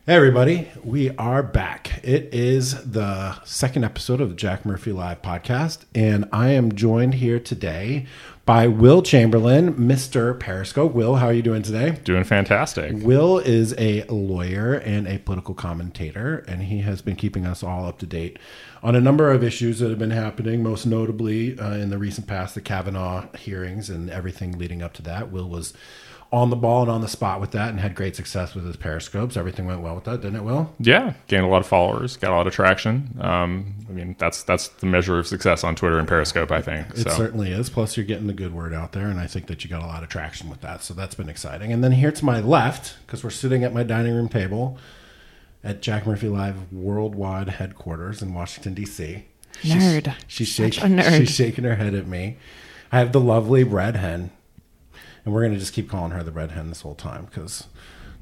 Hey everybody, we are back. It is the second episode of the Jack Murphy Live podcast, and I am joined here today by Will Chamberlain, Mr. Periscope. Will, how are you doing today? Doing fantastic. Will is a lawyer and a political commentator, and he has been keeping us all up to date on a number of issues that have been happening, most notably in the recent past, the Kavanaugh hearings and everything leading up to that. Will was on the ball and on the spot with that and had great success with his Periscopes. Everything went well with that, didn't it, Will? Yeah, gained a lot of followers, got a lot of traction. That's the measure of success on Twitter and Periscope, I think. It certainly is. Plus, you're getting the good word out there, and I think that you got a lot of traction with that, so that's been exciting. And then here to my left, because we're sitting at my dining room table at Jack Murphy Live Worldwide headquarters in Washington, D.C. Nerd. She's shaking her head at me. I have the lovely Red Hen. And we're going to just keep calling her the Red Hen this whole time because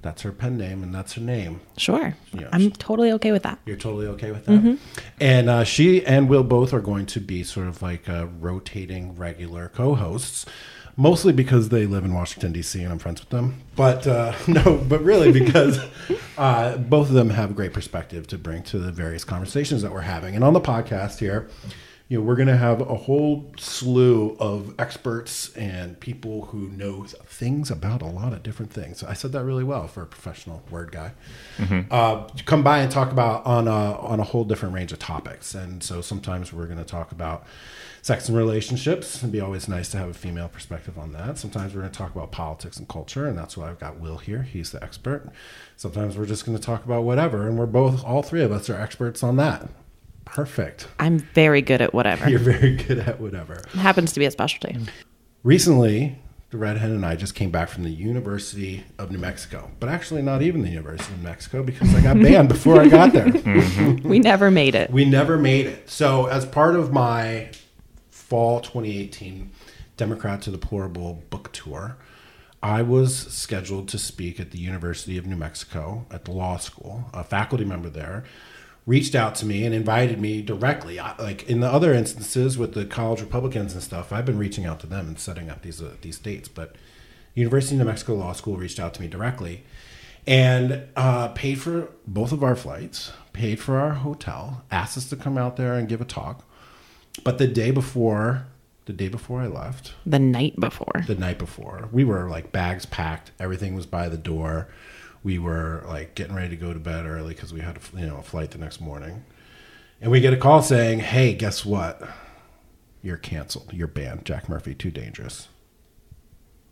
that's her pen name and that's her name. Sure. I'm totally okay with that. You're totally okay with that? Mm-hmm. And she and Will both are going to be sort of like rotating regular co-hosts, mostly because they live in Washington, D.C. and I'm friends with them. But but really because both of them have great perspective to bring to the various conversations that we're having. And on the podcast here, we're going to have a whole slew of experts and people who know things about a lot of different things. I said that really well for a professional word guy. Mm-hmm. Come by and talk about on a whole different range of topics. And so sometimes we're going to talk about sex and relationships. It'd be always nice to have a female perspective on that. Sometimes we're going to talk about politics and culture, and that's why I've got Will here. He's the expert. Sometimes we're just going to talk about whatever, and all three of us are experts on that. Perfect. I'm very good at whatever. You're very good at whatever. It happens to be a specialty. Recently, the Red Hen and I just came back from the University of New Mexico. But actually not even the University of New Mexico because I got banned before I got there. Mm-hmm. We never made it. So as part of my fall 2018 Democrat to Deplorable book tour, I was scheduled to speak at the University of New Mexico at the law school. A faculty member there reached out to me and invited me directly. Like in the other instances with the college Republicans and stuff, I've been reaching out to them and setting up these dates. But University of New Mexico Law School reached out to me directly and paid for both of our flights, paid for our hotel, asked us to come out there and give a talk. But the day before I left. The night before. We were like bags packed. Everything was by the door. We were like getting ready to go to bed early because we had a flight the next morning. And we get a call saying, hey, guess what? You're canceled. You're banned. Jack Murphy, too dangerous.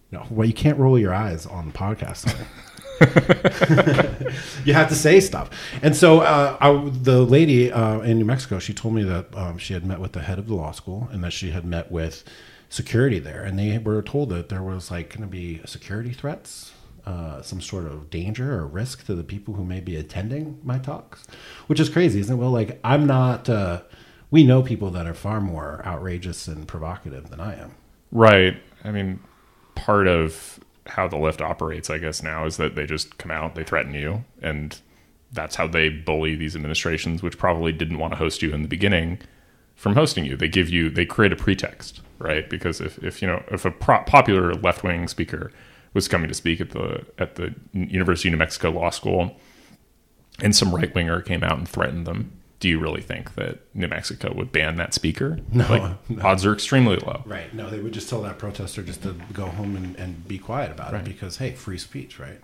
No, well, you can't roll your eyes on the podcast. You have to say stuff. And so the lady in New Mexico, she told me that she had met with the head of the law school and that she had met with security there. And they were told that there was like going to be security threats. Some sort of danger or risk to the people who may be attending my talks, which is crazy, isn't it? Well, like I'm not, we know people that are far more outrageous and provocative than I am. Right. I mean, part of how the left operates, I guess now is that they just come out, they threaten you, and that's how they bully these administrations, which probably didn't want to host you in the beginning from hosting you. They create a pretext, right? Because if a popular left-wing speaker was coming to speak at the University of New Mexico Law School, and some right-winger came out and threatened them, do you really think that New Mexico would ban that speaker? No. Odds are extremely low. Right. No, they would just tell that protester just to go home and be quiet about right. it because, hey, free speech, right?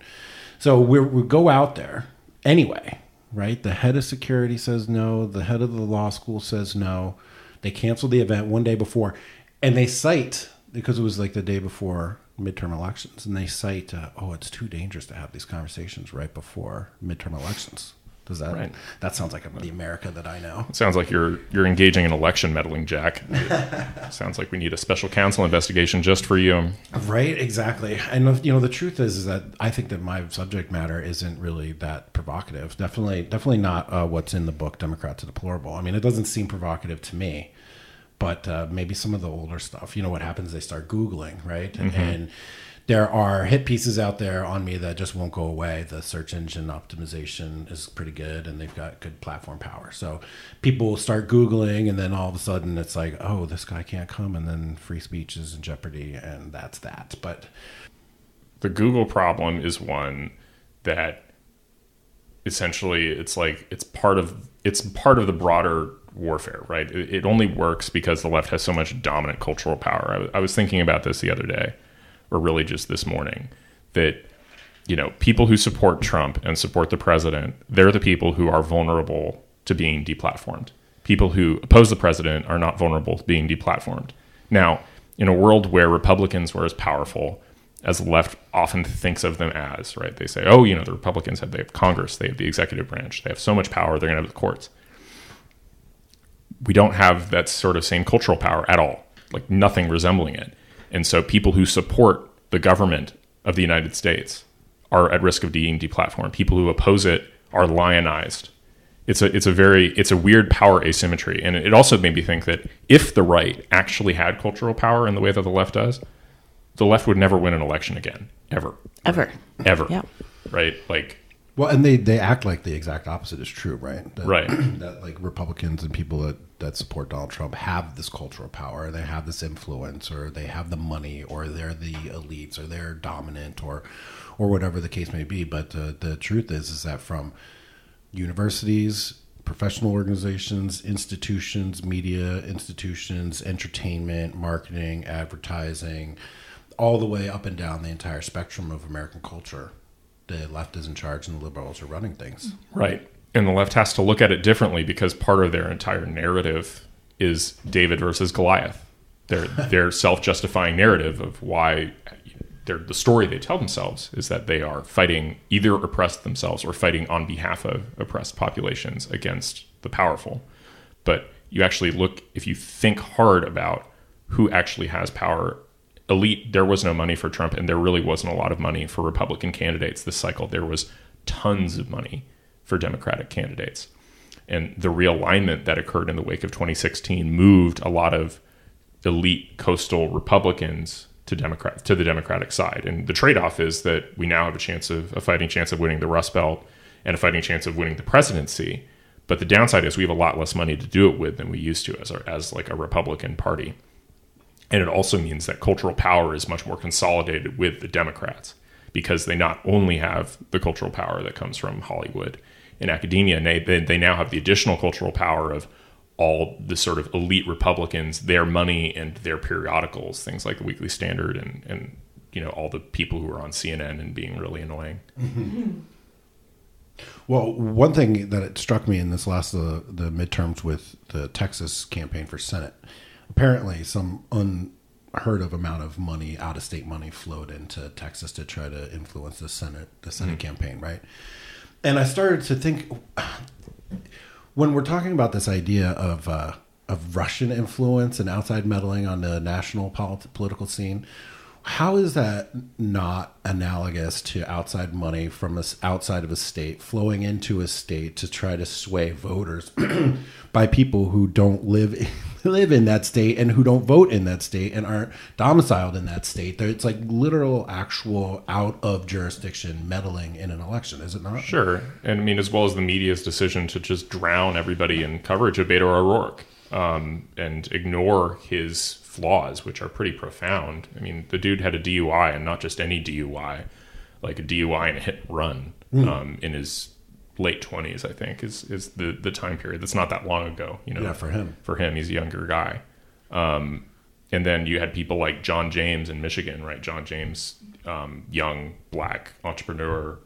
So we go out there anyway, right? The head of security says no. The head of the law school says no. They canceled the event one day before, and they cite, because it was like the day before midterm elections, and they cite, it's too dangerous to have these conversations right before midterm elections. Does that right. That sounds like the America that I know. It sounds like you're engaging in election meddling, Jack. Sounds like we need a special counsel investigation just for you. Right, exactly. And the truth is that I think that my subject matter isn't really that provocative. Definitely not what's in the book Democrat to Deplorable. I mean, it doesn't seem provocative to me. But maybe some of the older stuff, what happens, they start Googling, right? Mm-hmm. And there are hit pieces out there on me that just won't go away. The search engine optimization is pretty good, and they've got good platform power. So people will start Googling, and then all of a sudden it's like, oh, this guy can't come, and then free speech is in jeopardy, and that's that. But the Google problem is one that essentially it's like it's part of the broader warfare, right? It only works because the left has so much dominant cultural power. I was thinking about this the other day, or really just this morning, that people who support Trump and support the president, they're the people who are vulnerable to being deplatformed. People who oppose the president are not vulnerable to being deplatformed. Now, in a world where Republicans were as powerful as the left often thinks of them as, right? They say, oh, the Republicans they have Congress, they have the executive branch, they have so much power, they're going to have the courts. We don't have that sort of same cultural power at all, like nothing resembling it. And so people who support the government of the United States are at risk of being deplatformed. People who oppose it are lionized. It's a weird power asymmetry. And it also made me think that if the right actually had cultural power in the way that the left does, the left would never win an election again. Ever. Yeah. Right? Like, well, and they act like the exact opposite is true, right? Right. That like Republicans and people that support Donald Trump have this cultural power, they have this influence, or they have the money, or they're the elites, or they're dominant, or whatever the case may be. But the truth is that from universities, professional organizations, institutions, media institutions, entertainment, marketing, advertising, all the way up and down the entire spectrum of American culture, the left is in charge and the liberals are running things. Right. And the left has to look at it differently because part of their entire narrative is David versus Goliath. Their self-justifying narrative of why the story they tell themselves is that they are fighting either oppressed themselves or fighting on behalf of oppressed populations against the powerful. But you actually look, if you think hard about who actually has power, elite, there was no money for Trump, and there really wasn't a lot of money for Republican candidates this cycle. There was tons of money for Democratic candidates. And the realignment that occurred in the wake of 2016 moved a lot of elite coastal Republicans to the Democratic side. And the trade-off is that we now have a fighting chance of winning the Rust Belt and a fighting chance of winning the presidency. But the downside is we have a lot less money to do it with than we used to as like a Republican Party. And it also means that cultural power is much more consolidated with the Democrats because they not only have the cultural power that comes from Hollywood and academia, and they now have the additional cultural power of all the sort of elite Republicans, their money and their periodicals, things like the Weekly Standard and all the people who are on CNN and being really annoying. Mm-hmm. Well, one thing that it struck me in this last the midterms with the Texas campaign for Senate, apparently some unheard of amount of money, out-of-state money, flowed into Texas to try to influence the Senate mm-hmm. campaign, right? And I started to think, when we're talking about this idea of Russian influence and outside meddling on the national political scene, how is that not analogous to outside money from outside of a state flowing into a state to try to sway voters by people who don't live in that state and who don't vote in that state and aren't domiciled in that state? It's like literal, actual, out of jurisdiction meddling in an election, is it not? Sure. And I mean, as well as the media's decision to just drown everybody in coverage of Beto O'Rourke and ignore his flaws, which are pretty profound. I mean, the dude had a DUI, and not just any DUI, like a DUI and a hit and run in his late 20s, I think, is the time period. That's not that long ago. Yeah, for him. For him, he's a younger guy. And then you had people like John James in Michigan, right? John James, young black entrepreneur,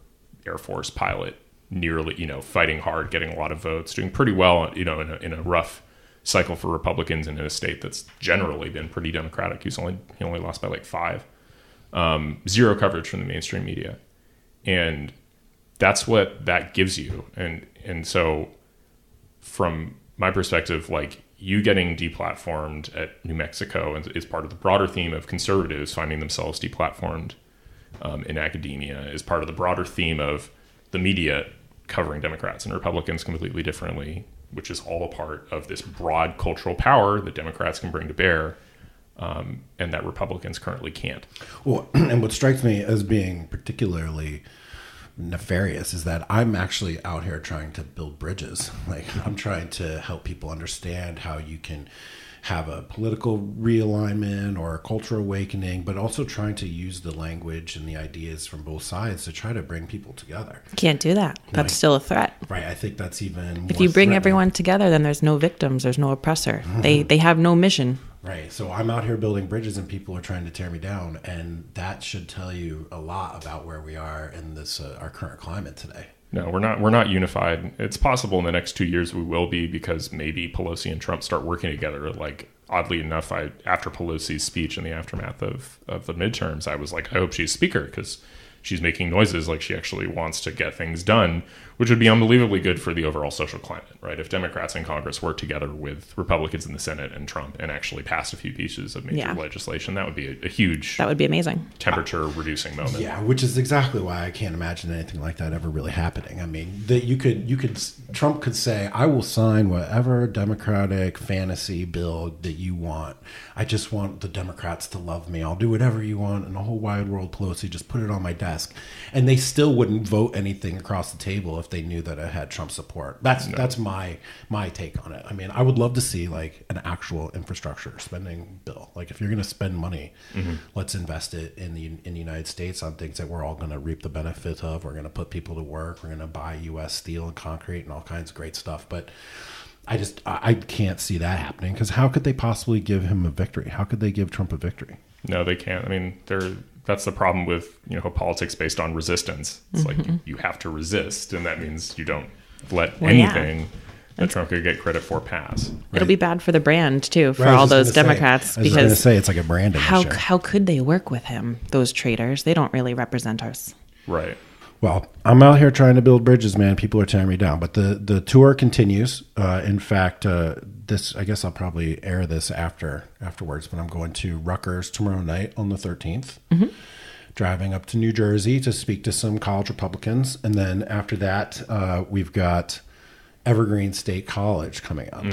Air Force pilot, nearly, fighting hard, getting a lot of votes, doing pretty well, in a rough cycle for Republicans in a state that's generally been pretty Democratic. He only lost by like 5. Zero coverage from the mainstream media. And that's what that gives you. And so from my perspective, like, you getting deplatformed at New Mexico is part of the broader theme of conservatives finding themselves deplatformed in academia, is part of the broader theme of the media covering Democrats and Republicans completely differently, which is all a part of this broad cultural power that Democrats can bring to bear and that Republicans currently can't. Well, and what strikes me as being particularly nefarious is that I'm actually out here trying to build bridges. Like, I'm trying to help people understand how you can have a political realignment or a cultural awakening, but also trying to use the language and the ideas from both sides to try to bring people together. Can't do that. That's still a threat. Right. I think that's even more if you bring everyone together, then there's no victims, there's no oppressor. They have no mission. Right. So I'm out here building bridges and people are trying to tear me down. And that should tell you a lot about where we are in this, our current climate today. No, we're not unified. It's possible in the next 2 years we will be, because maybe Pelosi and Trump start working together. Like, oddly enough, after Pelosi's speech in the aftermath of the midterms, I was like, I hope she's speaker, because she's making noises like she actually wants to get things done, which would be unbelievably good for the overall social climate, right? If Democrats in Congress work together with Republicans in the Senate and Trump and actually passed a few pieces of major legislation, that would be a huge... That would be amazing. Temperature-reducing moment. Yeah, which is exactly why I can't imagine anything like that ever really happening. I mean, Trump could say, I will sign whatever Democratic fantasy bill that you want. I just want the Democrats to love me. I'll do whatever you want in the whole wide world, Pelosi. Just put it on my desk. And they still wouldn't vote anything across the table if they knew that it had Trump support. That's my take on it. I mean, I would love to see like an actual infrastructure spending bill. Like, if you're going to spend money, let's invest it in the United States on things that we're all going to reap the benefit of. We're going to put people to work. We're going to buy U.S. steel and concrete and all kinds of great stuff. But I can't see that happening, because how could they possibly give him a victory? How could they give Trump a victory? No, they can't. I mean, that's the problem with politics based on resistance. It's like you have to resist, and that means you don't let anything that Trump could get credit for pass. Right? It'll be bad for the brand too, for all those Democrats. I was going to say it's like a branding issue. How could they work with him? Those traitors, they don't really represent us. Right. Well, I'm out here trying to build bridges, man. People are tearing me down, but the tour continues. In fact, I guess I'll probably air this afterwards, but I'm going to Rutgers tomorrow night on the 13th, driving up to New Jersey to speak to some college Republicans. And then after that, we've got Evergreen State College coming up.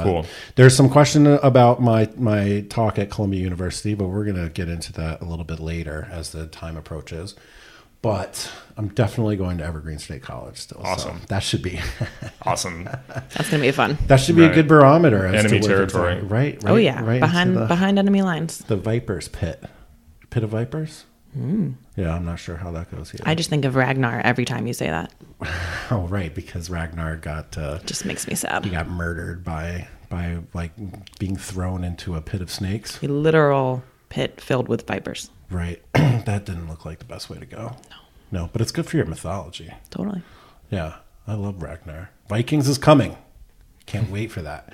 Cool. There's some question about my talk at Columbia University, but we're going to get into that a little bit later as the time approaches. But I'm definitely going to Evergreen State College still. Awesome. So that should be awesome. That's going to be fun. That should be a good barometer. As enemy to territory. Right. Oh, yeah. Right behind enemy lines. The Vipers pit. Pit of Vipers? Yeah, I'm not sure how that goes here. I just think of Ragnar every time you say that. Oh, right. Because Ragnar got... just makes me sad. He got murdered by like being thrown into a pit of snakes. A literal pit filled with vipers. Right. That didn't look like the best way to go. No, but it's good for your mythology. Totally. Yeah, I love Ragnar. Vikings is coming. Can't wait for that.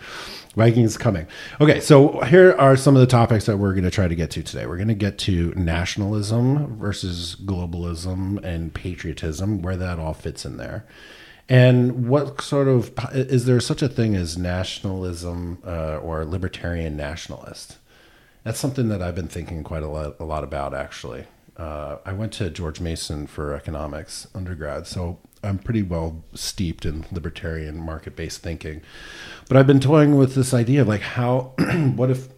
Vikings is coming. Okay, so here are some of the topics that we're going to try to get to today. We're going to get to nationalism versus globalism and patriotism, where that all fits in there. And what sort of, is there such a thing as nationalism or libertarian nationalist? That's something that I've been thinking quite a lot about, actually. I went to George Mason for economics undergrad, so I'm pretty well steeped in libertarian market-based thinking. But I've been toying with this idea of like how, what if,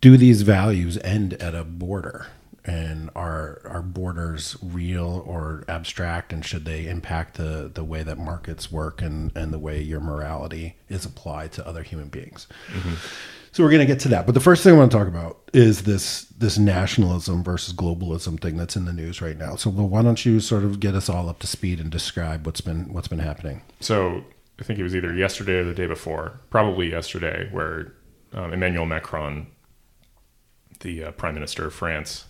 do these values end at a border? And are borders real or abstract? And should they impact the way that markets work and the way your morality is applied to other human beings? So we're going to get to that. But the first thing I want to talk about is this nationalism versus globalism thing that's in the news right now. So why don't you sort of get us all up to speed and describe what's been happening? So I think it was either yesterday or the day before, probably yesterday, where Emmanuel Macron, the Prime Minister of France,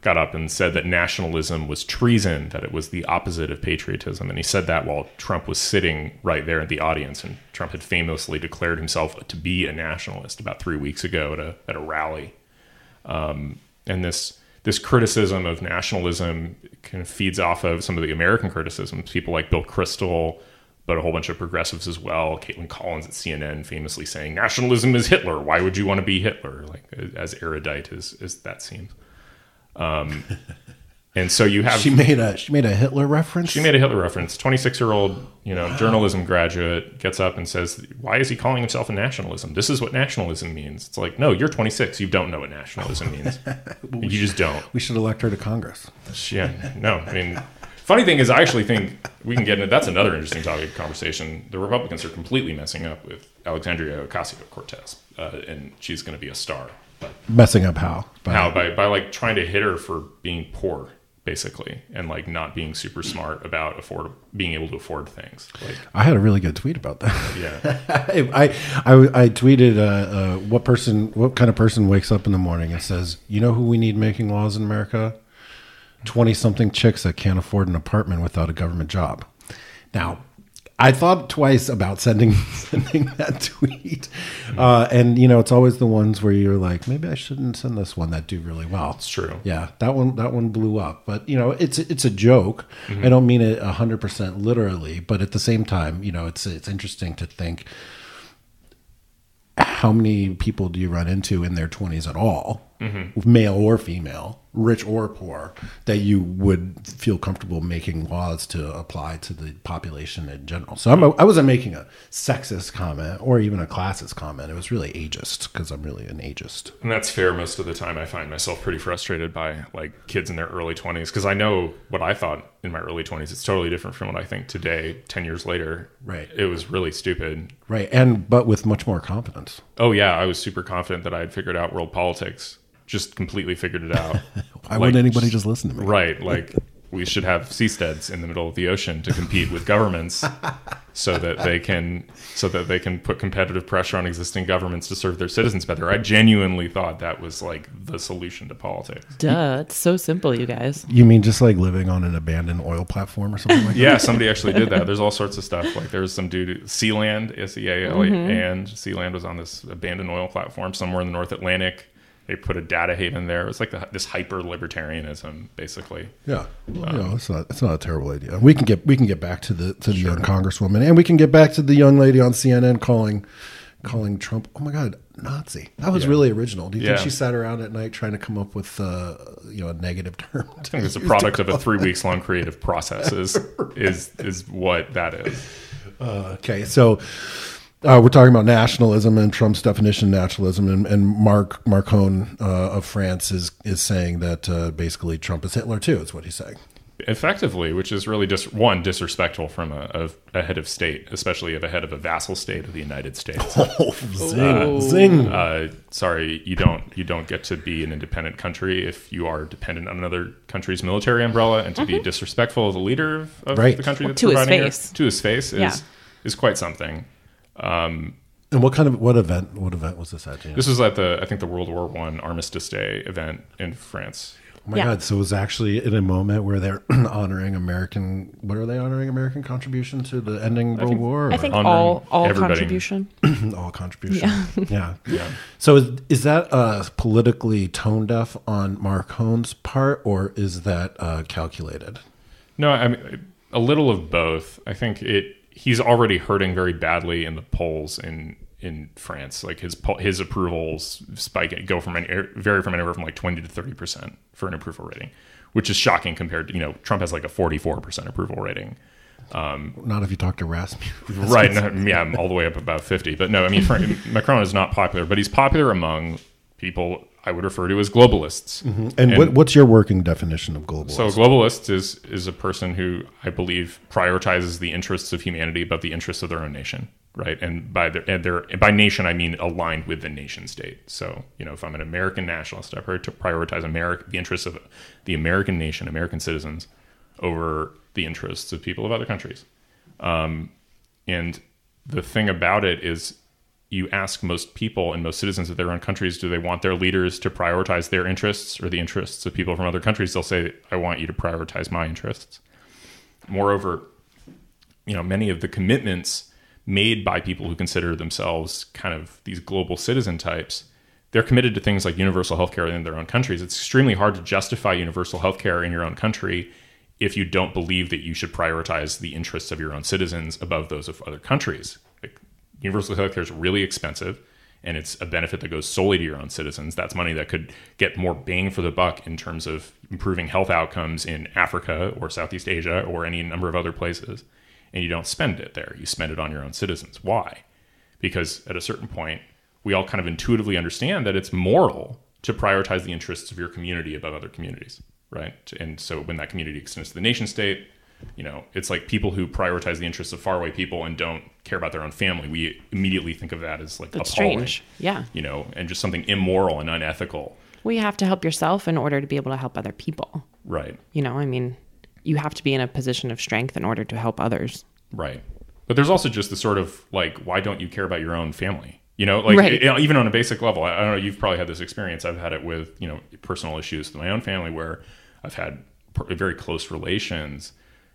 got up and said that nationalism was treason, that it was the opposite of patriotism. And he said that while Trump was sitting right there in the audience. And Trump had famously declared himself to be a nationalist about 3 weeks ago at a rally. And this criticism of nationalism kind of feeds off of some of the American criticisms. People like Bill Kristol, but a whole bunch of progressives as well. Caitlin Collins at CNN famously saying, nationalism is Hitler. Why would you want to be Hitler? Like, as erudite as that seems. And so you have... She made a Hitler reference? She made a Hitler reference. 26-year-old, journalism graduate gets up and says, why is he calling himself a nationalism? This is what nationalism means. It's like, no, you're 26. You don't know what nationalism means. You just don't. We should elect her to Congress. Yeah, no. I mean, funny thing is, I actually think we can get into that's another interesting topic of conversation. The Republicans are completely messing up with Alexandria Ocasio-Cortez, and she's going to be a star. But messing up how? By like trying to hit her for being poor, basically, and like not being super smart about being able to afford things. Like, I had a really good tweet about that. Yeah, I tweeted what kind of person wakes up in the morning and says, you know who we need making laws in America? 20-something chicks that can't afford an apartment without a government job. Now, I thought twice about sending that tweet. And, it's always the ones where you're like, maybe I shouldn't send this one that do really well. It's true. Yeah, that one blew up. But, it's a joke. Mm-hmm. I don't mean it 100% literally. But at the same time, it's interesting to think, how many people do you run into in their 20s at all, mm-hmm. male or female, rich or poor, that you would feel comfortable making laws to apply to the population in general? So I wasn't making a sexist comment or even a classist comment. It was really ageist, because I'm really an ageist. And that's fair. Most of the time I find myself pretty frustrated by like kids in their early 20s, because I know what I thought in my early 20s. It's totally different from what I think today, 10 years later. Right. It was really stupid. Right. But with much more confidence. Oh, yeah. I was super confident that I had figured out world politics. Just completely figured it out. Why wouldn't anybody just listen to me? Right. Like, we should have seasteads in the middle of the ocean to compete with governments so that they can put competitive pressure on existing governments to serve their citizens better. I genuinely thought that was like the solution to politics. Duh, it's so simple, you guys. You mean just like living on an abandoned oil platform or something like that? Yeah, somebody actually did that. There's all sorts of stuff. Like there was some dude, Sealand, S-E-A-L-A, and Sealand was on this abandoned oil platform somewhere in the North Atlantic. They put a data haven there. It was like this hyper libertarianism, basically. Yeah, it's not a terrible idea. We can get back to the young congresswoman, and we can get back to the young lady on CNN calling Trump, oh my God, Nazi. That was really original. Do you think she sat around at night trying to come up with a negative term? I think it's a product of a 3 weeks long creative process. Is what that is. Okay, so. We're talking about nationalism and Trump's definition of nationalism, and Marcon of France is saying that basically Trump is Hitler too. Is what he's saying. Effectively, which is really just disrespectful from a head of state, especially of a head of a vassal state of the United States. Oh, zing! Sorry, you don't get to be an independent country if you are dependent on another country's military umbrella, and to be disrespectful of the leader of the country that's providing to his face is quite something. And what event was this at? This was at I think the World War I Armistice Day event in France. Oh my God! So it was actually in a moment where they're honoring American. What are they honoring? American contribution to the ending World War? I think all contribution. All contribution. Yeah. So is that politically tone deaf on Marcon's part, or is that calculated? No, I mean a little of both. I think he's already hurting very badly in the polls in France. Like his approvals go from anywhere from like 20 to 30% for an approval rating, which is shocking compared to Trump has like a 44% approval rating. Not if you talk to Rasmussen. Right? No, all the way up about 50. But no, I mean Macron is not popular, but he's popular among people I would refer to as globalists. Mm-hmm. And what's your working definition of globalist? So a globalist is a person who I believe prioritizes the interests of humanity above the interests of their own nation, right? And by nation I mean aligned with the nation state. So if I'm an American nationalist, I prioritize the interests of the American nation, American citizens, over the interests of people of other countries. And the thing about it is, you ask most people and most citizens of their own countries, do they want their leaders to prioritize their interests or the interests of people from other countries? They'll say, I want you to prioritize my interests. Moreover, many of the commitments made by people who consider themselves kind of these global citizen types, they're committed to things like universal healthcare in their own countries. It's extremely hard to justify universal healthcare in your own country if you don't believe that you should prioritize the interests of your own citizens above those of other countries. Universal healthcare is really expensive, and it's a benefit that goes solely to your own citizens. That's money that could get more bang for the buck in terms of improving health outcomes in Africa or Southeast Asia or any number of other places. And you don't spend it there. You spend it on your own citizens. Why? Because at a certain point, we all kind of intuitively understand that it's moral to prioritize the interests of your community above other communities, right? And so when that community extends to the nation state, it's like people who prioritize the interests of faraway people and don't care about their own family. We immediately think of that as like That's appalling, strange. Yeah. And just something immoral and unethical. Well, you have to help yourself in order to be able to help other people. Right. You have to be in a position of strength in order to help others. Right. But there's also just the sort of like, why don't you care about your own family? Right. Even on a basic level, I don't know, you've probably had this experience. I've had it with, personal issues with my own family where I've had very close relations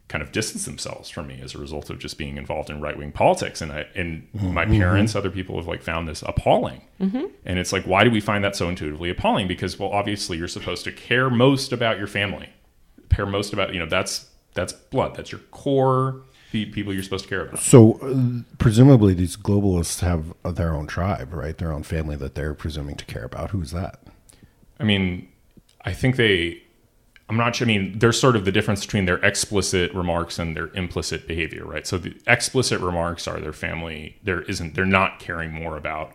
kind of distance themselves from me as a result of just being involved in right-wing politics. And my parents, other people have like found this appalling. Mm-hmm. And it's like, why do we find that so intuitively appalling? Because, well, obviously you're supposed to care most about your family, care most about, that's blood. That's your core people you're supposed to care about. So presumably these globalists have their own tribe, right? Their own family that they're presuming to care about. Who's that? I think I'm not sure. There's sort of the difference between their explicit remarks and their implicit behavior, right? So the explicit remarks are their family. They're not caring more about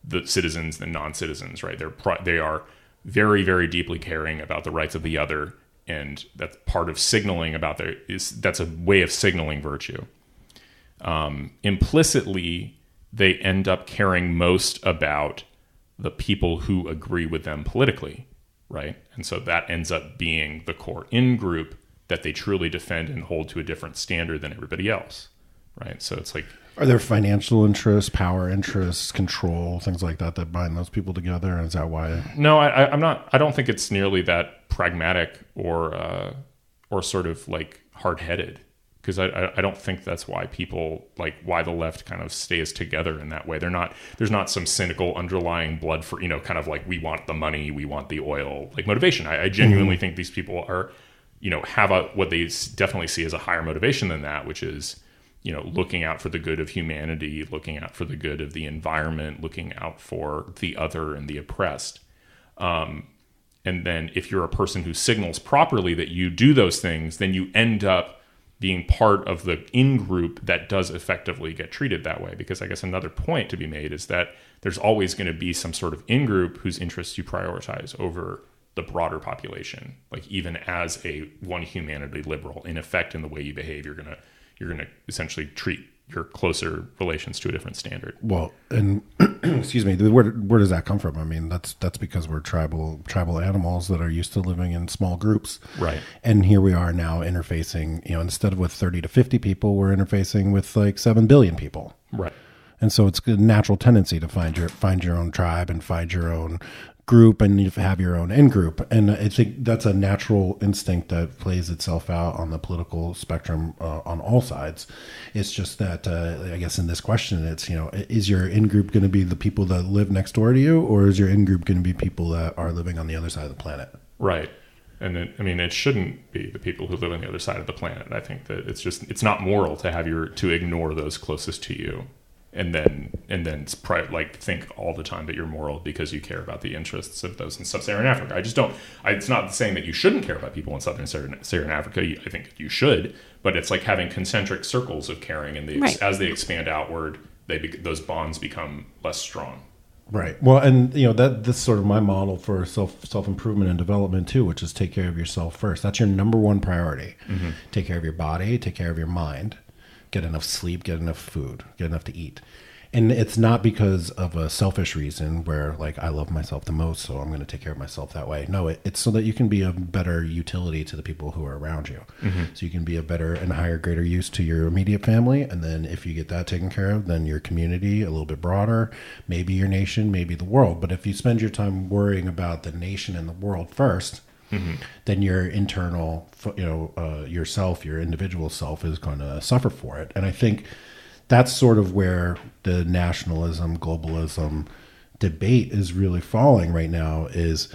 the citizens than non-citizens, right? They are very, very deeply caring about the rights of the other, and that's part of signaling about that's a way of signaling virtue. Implicitly, they end up caring most about the people who agree with them politically. Right. And so that ends up being the core in-group that they truly defend and hold to a different standard than everybody else. Right. So it's like, are there financial interests, power interests, control, things like that bind those people together? Is that why? No, I don't think it's nearly that pragmatic or sort of like hard-headed. Because I don't think that's why why the left kind of stays together in that way. There's not some cynical underlying blood for, kind of like we want the money, we want the oil, like motivation. I genuinely think these people are, have what they definitely see as a higher motivation than that, which is, looking out for the good of humanity, looking out for the good of the environment, looking out for the other and the oppressed. And then if you're a person who signals properly that you do those things, then you end up being part of the in-group that does effectively get treated that way. Because I guess another point to be made is that there's always going to be some sort of in-group whose interests you prioritize over the broader population. Like even as a one humanity liberal, in effect, in the way you behave, you're gonna essentially treat your closer relations to a different standard. Well, and excuse me, where does that come from? That's because we're tribal animals that are used to living in small groups. Right. And here we are now interfacing, instead of with 30 to 50 people, we're interfacing with like 7 billion people. Right. And so it's a natural tendency to find your own tribe and find your own group, and you have your own in-group. And I think that's a natural instinct that plays itself out on the political spectrum on all sides. It's just that, I guess in this question, it's, is your in-group going to be the people that live next door to you, or is your in-group going to be people that are living on the other side of the planet? Right. And it shouldn't be the people who live on the other side of the planet. I think that it's not moral to ignore those closest to you. And then think all the time that you're moral because you care about the interests of those in sub-Saharan Africa. It's not saying that you shouldn't care about people in Saharan Africa. I think you should, but it's like having concentric circles of caring, and as they expand outward, those bonds become less strong. Right. Well, and that's sort of my model for self-improvement and development too, which is take care of yourself first. That's your number one priority. Mm-hmm. Take care of your body, take care of your mind. Get enough sleep, get enough food, get enough to eat. And it's not because of a selfish reason where like I love myself the most, so I'm going to take care of myself that way. No, it's so that you can be a better utility to the people who are around you. Mm-hmm. So you can be a better and higher, greater use to your immediate family. And then if you get that taken care of, then your community a little bit broader, maybe your nation, maybe the world. But if you spend your time worrying about the nation and the world first, mm-hmm. then your internal, yourself, your individual self is going to suffer for it. And I think that's sort of where the nationalism, globalism debate is really falling right now is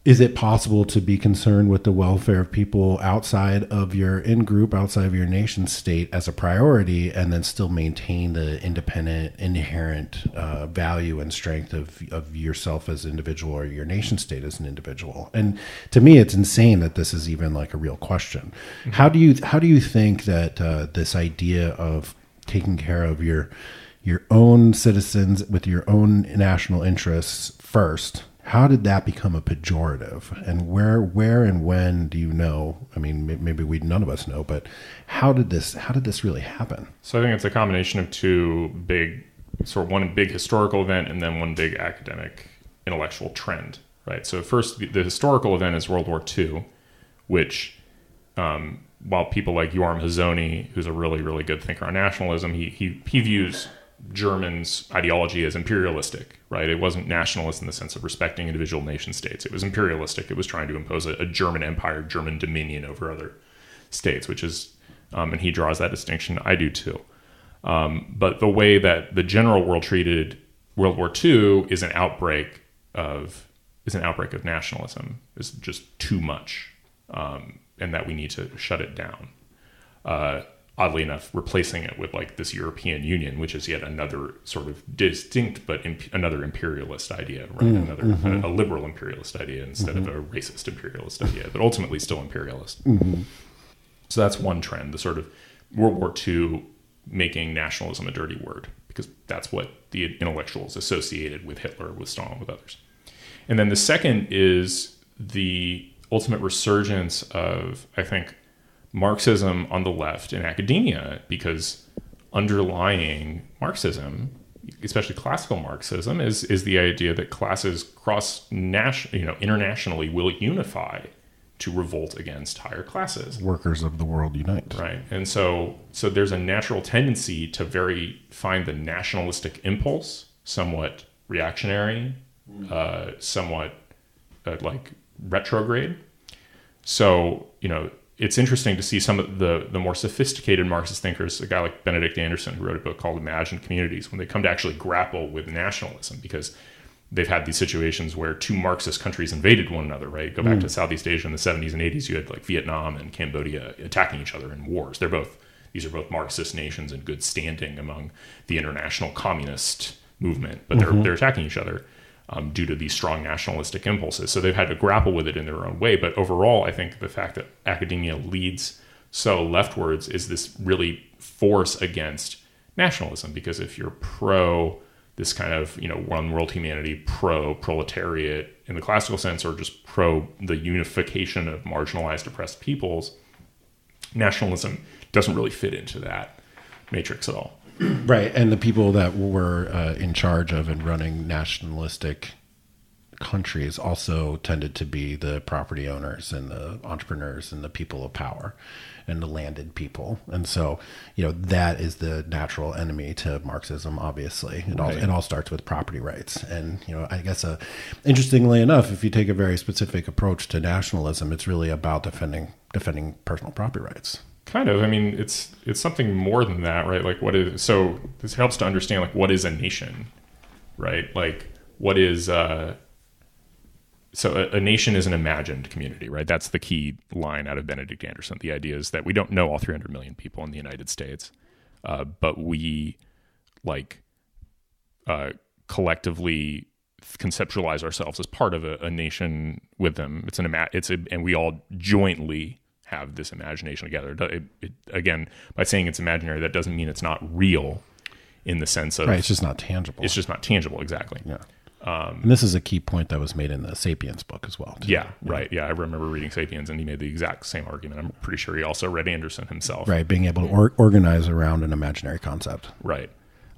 it possible to be concerned with the welfare of people outside of your in-group, outside of your nation state as a priority, and then still maintain the independent, inherent value and strength of yourself as an individual or your nation state as an individual? And to me, it's insane that this is even like a real question. Mm-hmm. How do you think that this idea of taking care of your own citizens with your own national interests first How did that become a pejorative? And where and when do you know? I mean, maybe none of us know, but how did this really happen? So I think it's a combination of two big, one big historical event and then one big academic intellectual trend, right? So first, the historical event is World War II, which, while people like Yoram Hazony, who's a really, really good thinker on nationalism, he views Germans' ideology as imperialistic, right? It wasn't nationalist in the sense of respecting individual nation states. It was imperialistic. It was trying to impose a German empire, German dominion over other states, which is, and he draws that distinction. I do too. But the way that the general world treated World War II is an outbreak of nationalism. It's just too much, and that we need to shut it down. Oddly enough, replacing it with like this European Union, which is yet another sort of distinct but another imperialist idea, right? A liberal imperialist idea instead of a racist imperialist idea, but ultimately still imperialist. So that's one trend, the sort of World War II making nationalism a dirty word, because that's what the intellectuals associated with Hitler, with Stalin, with others. And then the second is the ultimate resurgence of, I think, Marxism on the left in academia, because underlying Marxism, especially classical Marxism, is the idea that classes internationally will unify to revolt against higher classes. Workers of the world unite. Right. And so there's a natural tendency to find the nationalistic impulse somewhat reactionary, somewhat like retrograde. So, it's interesting to see some of the more sophisticated Marxist thinkers, a guy like Benedict Anderson, who wrote a book called Imagined Communities, when they come to actually grapple with nationalism, because they've had these situations where two Marxist countries invaded one another, right? Go back to Southeast Asia in the 70s and 80s, you had like Vietnam and Cambodia attacking each other in wars. These are both Marxist nations in good standing among the international communist movement, but they're attacking each other. Due to these strong nationalistic impulses. So they've had to grapple with it in their own way. But overall, I think the fact that academia leads so leftwards is this really force against nationalism. Because if you're pro this kind of, one world humanity, pro proletariat in the classical sense, or just pro the unification of marginalized, oppressed peoples, nationalism doesn't really fit into that matrix at all. Right, and the people that were in charge of and running nationalistic countries also tended to be the property owners and the entrepreneurs and the people of power and the landed people. And so, that is the natural enemy to Marxism, obviously. It all starts with property rights. And, I guess interestingly enough, if you take a very specific approach to nationalism, it's really about defending personal property rights. Kind of. I mean, it's something more than that, right? Like, so this helps to understand, like, what is a nation, right? Like, what is, so a nation is an imagined community, right? That's the key line out of Benedict Anderson. The idea is that we don't know all 300 million people in the United States, but we, collectively conceptualize ourselves as part of a nation with them. And we all jointly have this imagination together. Again, by saying it's imaginary, that doesn't mean it's not real in the sense of... Right, it's just not tangible. It's just not tangible, exactly. Yeah. And this is a key point that was made in the Sapiens book as well, too. Yeah, right. Yeah, I remember reading Sapiens, and he made the exact same argument. I'm pretty sure he also read Anderson himself. Right, being able to organize around an imaginary concept. Right.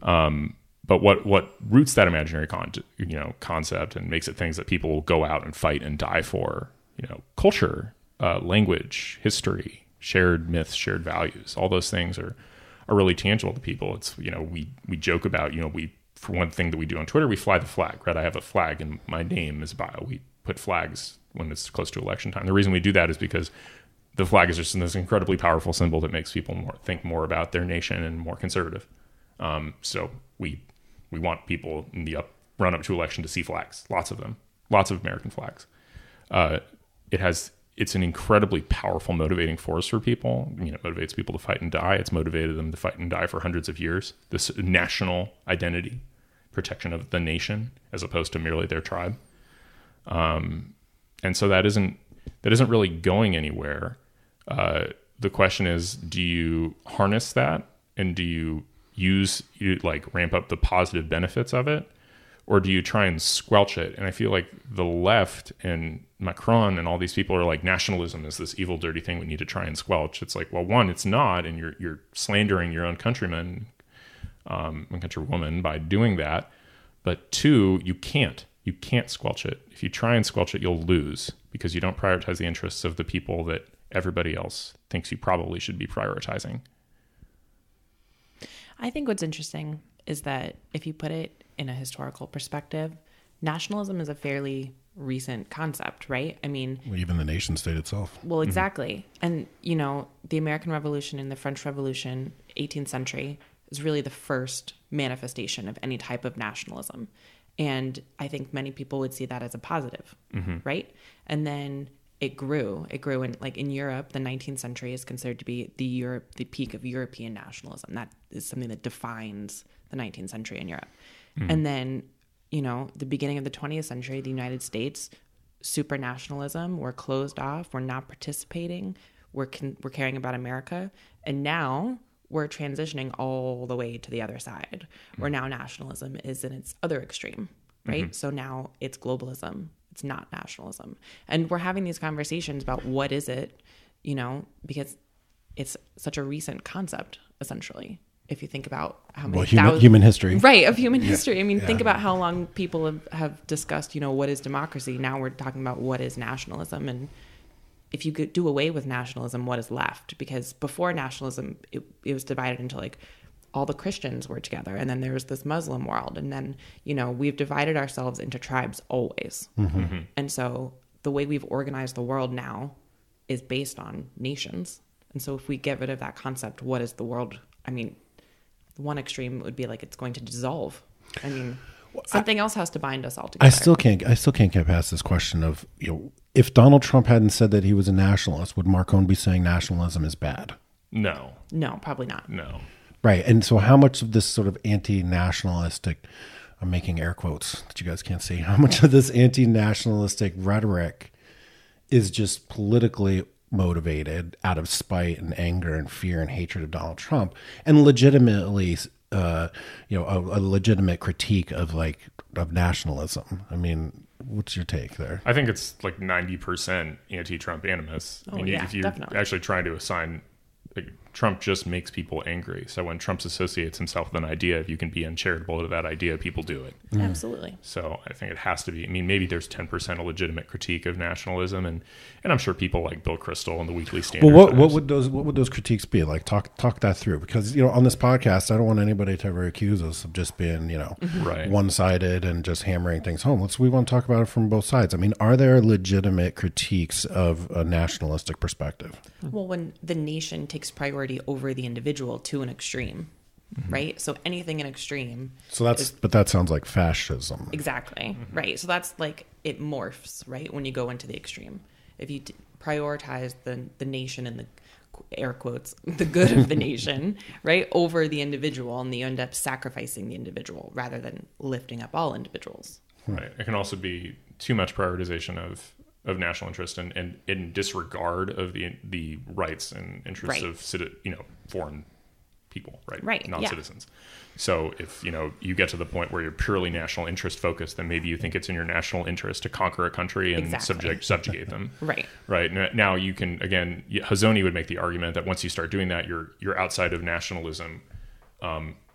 But what roots that imaginary concept and makes it things that people will go out and fight and die for, culture, language, history, shared myths, shared values, all those things are really tangible to people. It's, we joke about, for one thing that we do on Twitter, we fly the flag, right? I have a flag and my name is bio. We put flags when it's close to election time. The reason we do that is because the flag is just this incredibly powerful symbol that makes people think more about their nation and more conservative. So we want people in the run up to election to see flags, lots of them, lots of American flags. It's an incredibly powerful motivating force for people. It motivates people to fight and die. It's motivated them to fight and die for hundreds of years. This national identity, protection of the nation, as opposed to merely their tribe. And so that isn't really going anywhere. The question is, do you harness that, and do you ramp up the positive benefits of it, or do you try and squelch it? And I feel like the left and Macron and all these people are like, nationalism is this evil, dirty thing we need to try and squelch. It's like, well, one, it's not, and you're slandering your own countrymen and countrywoman by doing that. But two, you can't squelch it. If you try and squelch it, you'll lose because you don't prioritize the interests of the people that everybody else thinks you probably should be prioritizing. I think what's interesting is that if you put it in a historical perspective, nationalism is a fairly recent concept, right? I mean, well, even the nation state itself. Well, exactly. And, the American Revolution and the French Revolution, 18th century, is really the first manifestation of any type of nationalism. And I think many people would see that as a positive, right? And then it grew. It grew in Europe. The 19th century is considered to be the peak of European nationalism. That is something that defines the 19th century in Europe. And then, the beginning of the 20th century, the United States, supranationalism, we're closed off, we're not participating, we're caring about America. And now we're transitioning all the way to the other side, where now nationalism is in its other extreme, right? So now it's globalism. It's not nationalism. And we're having these conversations about what is it, because it's such a recent concept, essentially. If you think about how many human history. Right, of human history. I mean, think about how long people have discussed, what is democracy. Now we're talking about what is nationalism. And if you could do away with nationalism, what is left? Because before nationalism, it was divided into all the Christians were together. And then there was this Muslim world. And then, we've divided ourselves into tribes always. And so the way we've organized the world now is based on nations. And so if we get rid of that concept, what is the world? I mean, one extreme would be it's going to dissolve. I mean, something else has to bind us all together. I still can't get past this question of, if Donald Trump hadn't said that he was a nationalist, would Macron be saying nationalism is bad? No, probably not. No. Right. And so how much of this sort of anti-nationalistic, I'm making air quotes that you guys can't see, how much of this anti-nationalistic rhetoric is just politically motivated out of spite and anger and fear and hatred of Donald Trump, and legitimately, a legitimate critique of nationalism? I mean, what's your take there? I think it's 90% anti-Trump animus. If you definitely. Actually try to assign, Trump just makes people angry. So when Trump associates himself with an idea, if you can be uncharitable to that idea, people do it. Absolutely. So I think it has to be. I mean, maybe there's 10% a legitimate critique of nationalism, and I'm sure people like Bill Crystal and the Weekly Standard. Well, what would those critiques be? Talk that through, because on this podcast, I don't want anybody to ever accuse us of just being right, one-sided and just hammering things home. We want to talk about it from both sides. I mean, are there legitimate critiques of a nationalistic perspective? Well, when the nation takes priority over the individual to an extreme, right? So anything in extreme. But that sounds like fascism. Exactly. Right. So that's it morphs, right? When you go into the extreme, if you prioritize the nation and the air quotes, the good of the nation, right, over the individual, and you end up sacrificing the individual rather than lifting up all individuals. Right. It can also be too much prioritization of national interest and in disregard of the rights and interests of foreign people, right? Non-citizens. So if you get to the point where you're purely national interest focused, then maybe you think it's in your national interest to conquer a country and subjugate them. Right. Now you can, again, Hazony would make the argument that once you start doing that, you're outside of nationalism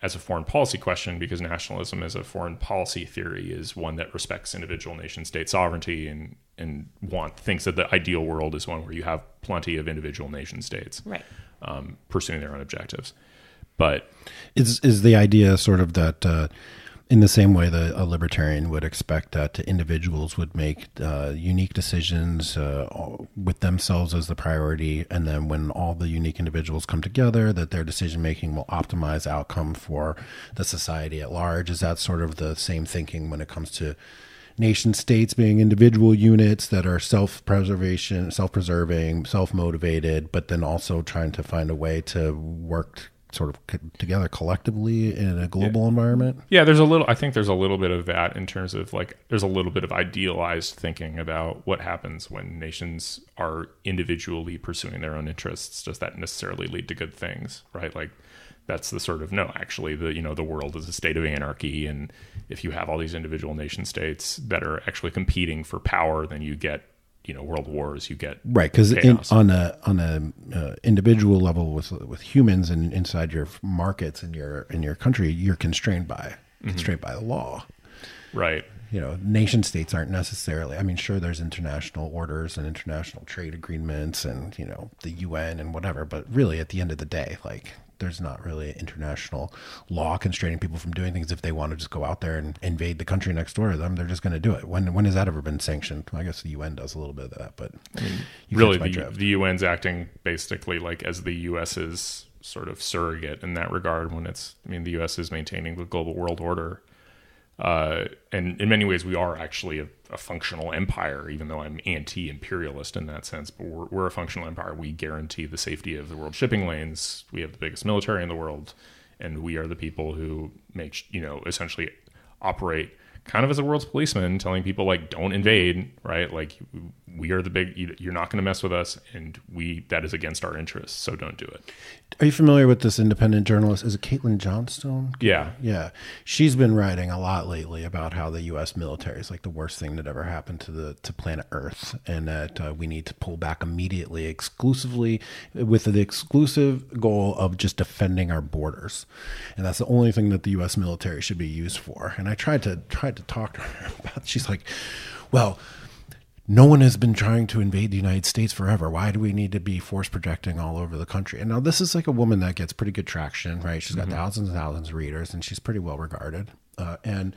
as a foreign policy question, because nationalism as a foreign policy theory is one that respects individual nation state sovereignty and thinks that the ideal world is one where you have plenty of individual nation states pursuing their own objectives. But is the idea sort of that in the same way that a libertarian would expect that individuals would make unique decisions with themselves as the priority, and then when all the unique individuals come together, that their decision making will optimize outcome for the society at large? Is that sort of the same thinking when it comes to nation states being individual units that are self-preserving, self-motivated, but then also trying to find a way to work sort of together collectively in a global environment? Yeah, I think there's a little bit of that in terms of like, there's a little bit of idealized thinking about what happens when nations are individually pursuing their own interests. Does that necessarily lead to good things, right? Like, that's the sort of, no, actually the world is a state of anarchy. And if you have all these individual nation states that are actually competing for power, then you get, world wars, you get right. Because on a individual level with humans and inside your markets in your country, you're constrained by the law. Right. Nation states aren't necessarily, I mean, sure, there's international orders and international trade agreements and, the UN and whatever, but really at the end of the day, like, there's not really international law constraining people from doing things. If they want to just go out there and invade the country next door to them, they're just going to do it. When has that ever been sanctioned? I guess the UN does a little bit of that, but I mean, really the UN's acting basically like as the US's sort of surrogate in that regard when the US is maintaining the global world order. And in many ways, we are actually a functional empire, even though I'm anti-imperialist in that sense. But we're a functional empire. We guarantee the safety of the world shipping lanes. We have the biggest military in the world, and we are the people who make, essentially operate kind of as a world's policeman, telling people like, don't invade, right? Like, we are you're not going to mess with us, and that is against our interests, so don't do it. Are you familiar with this independent journalist? Is it Caitlin Johnstone? Yeah. Yeah. She's been writing a lot lately about how the U.S. military is like the worst thing that ever happened to planet Earth, and that we need to pull back immediately, exclusively with the exclusive goal of just defending our borders. And that's the only thing that the U.S. military should be used for. And I tried to talk to her about, she's like, well, no one has been trying to invade the United States forever. Why do we need to be force projecting all over the country? And now this is like a woman that gets pretty good traction, right? She's got thousands and thousands of readers, and she's pretty well regarded. And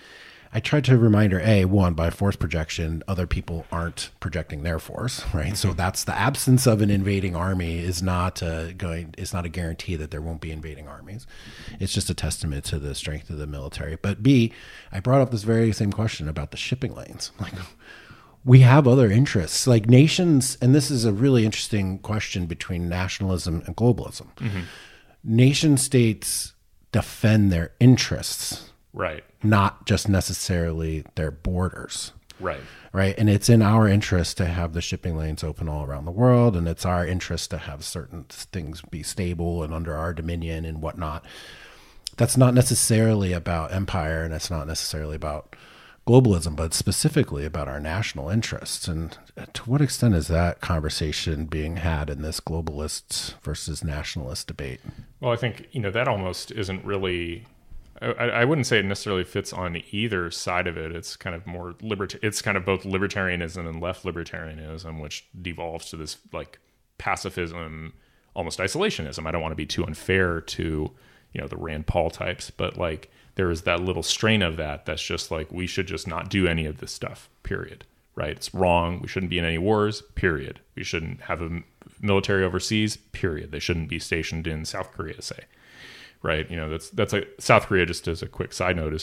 I tried to remind her, one, by force projection, other people aren't projecting their force, right? Mm-hmm. So that's the absence of an invading army is not it's not a guarantee that there won't be invading armies. It's just a testament to the strength of the military. But B, I brought up this very same question about the shipping lanes. Like, we have other interests, like nations, and this is a really interesting question between nationalism and globalism. Mm-hmm. Nation states defend their interests, right? Not just necessarily their borders, right? Right, and it's in our interest to have the shipping lanes open all around the world, and it's our interest to have certain things be stable and under our dominion and whatnot. That's not necessarily about empire, and it's not necessarily about globalism, but specifically about our national interests. And to what extent is that conversation being had in this globalist versus nationalist debate? Well, I think, that almost isn't really, I wouldn't say it necessarily fits on either side of it. It's kind of more it's kind of both libertarianism and left libertarianism, which devolves to this like pacifism, almost isolationism. I don't want to be too unfair to, the Rand Paul types, but like, there is that little strain of that's just like, we should just not do any of this stuff, period, right? It's wrong. We shouldn't be in any wars, period. We shouldn't have a military overseas, period. They shouldn't be stationed in South Korea, say, right? That's like South Korea, just as a quick side note,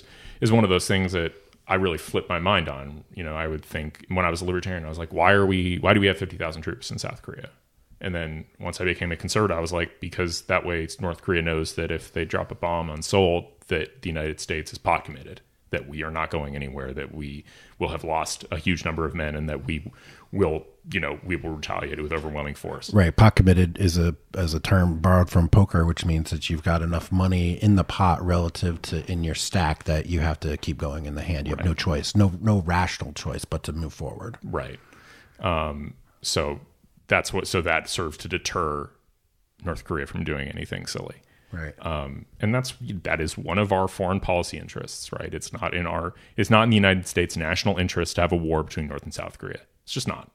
is one of those things that I really flipped my mind on. I would think when I was a libertarian, I was like, why do we have 50,000 troops in South Korea? And then once I became a conservative, I was like, because that way North Korea knows that if they drop a bomb on Seoul, that the United States is pot committed, that we are not going anywhere, that we will have lost a huge number of men, and that we will retaliate with overwhelming force. Right. Pot committed is a term borrowed from poker, which means that you've got enough money in the pot relative to in your stack that you have to keep going in the hand. You have no choice, no rational choice but to move forward. Right. So that serves to deter North Korea from doing anything silly. Right. And that is one of our foreign policy interests, right? It's not in the United States national interest to have a war between North and South Korea. It's just not.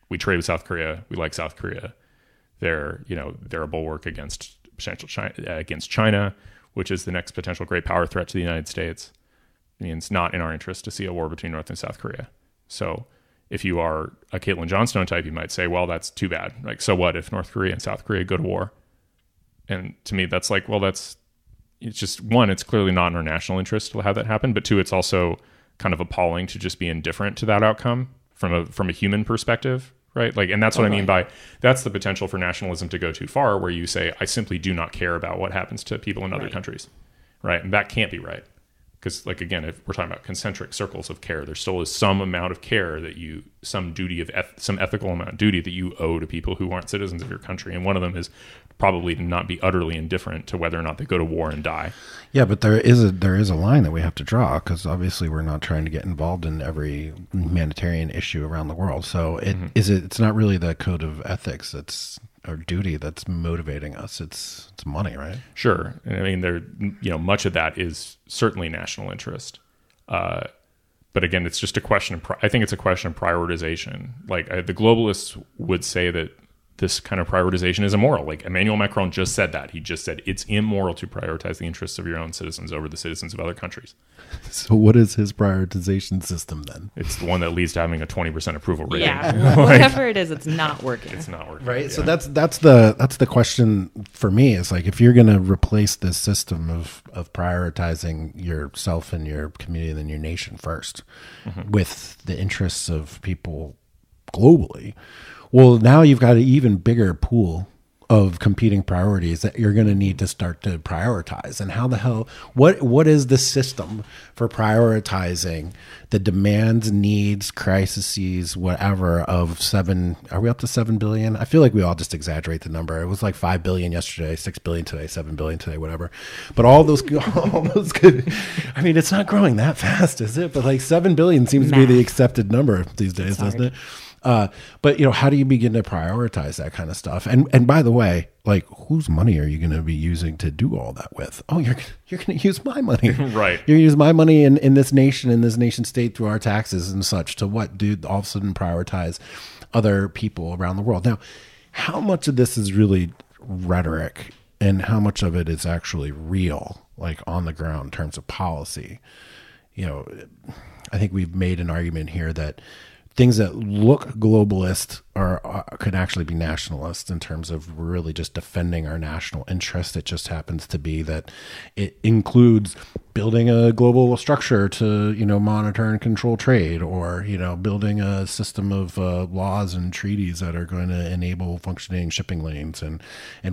We trade with South Korea. We like South Korea. They're a bulwark against China, which is the next potential great power threat to the United States. I mean, it's not in our interest to see a war between North and South Korea. So if you are a Caitlin Johnstone type, you might say, well, that's too bad. Like, so what if North Korea and South Korea go to war? And to me, that's like, well, it's just, one, it's clearly not in our national interest to have that happen. But two, it's also kind of appalling to just be indifferent to that outcome from a human perspective, right? Like, and that's what I mean by that's the potential for nationalism to go too far, where you say, I simply do not care about what happens to people in other countries, right? And that can't be right. Because, like, again, if we're talking about concentric circles of care, there still is some amount of care that you, some duty of, some ethical amount of duty that you owe to people who aren't citizens of your country. And one of them is probably to not be utterly indifferent to whether or not they go to war and die. Yeah, but there is a line that we have to draw, because obviously we're not trying to get involved in every humanitarian issue around the world. So it's not really the code of ethics or duty that's motivating us. It's money, right? Sure. And I mean, much of that is certainly national interest. But again, it's just a question I think it's a question of prioritization. Like, the globalists would say that this kind of prioritization is immoral. Like, Emmanuel Macron just said that. He just said it's immoral to prioritize the interests of your own citizens over the citizens of other countries. So what is his prioritization system then? It's the one that leads to having a 20% approval rating. Yeah, whatever it is, it's not working. It's not working. Right. Yeah. So that's the question for me. Is like, if you're going to replace this system of prioritizing yourself and your community and your nation first with the interests of people globally, well, now you've got an even bigger pool of competing priorities that you're going to need to start to prioritize. And how the hell, what is the system for prioritizing the demands, needs, crises, whatever of are we up to 7 billion? I feel like we all just exaggerate the number. It was like 5 billion yesterday, 6 billion today, 7 billion today, whatever. But all those good, I mean, it's not growing that fast, is it? But like 7 billion seems to be the accepted number these days, doesn't it? But how do you begin to prioritize that kind of stuff? And by the way, like, whose money are you going to be using to do all that with? Oh, you're going to use my money, right? You're going to use my money in this nation state through our taxes and such to what? Do all of a sudden prioritize other people around the world? Now, how much of this is really rhetoric, and how much of it is actually real, like on the ground in terms of policy? I think we've made an argument here that things that look globalist could actually be nationalist in terms of really just defending our national interest. It just happens to be that it includes building a global structure to, monitor and control trade, or, building a system of laws and treaties that are going to enable functioning shipping lanes and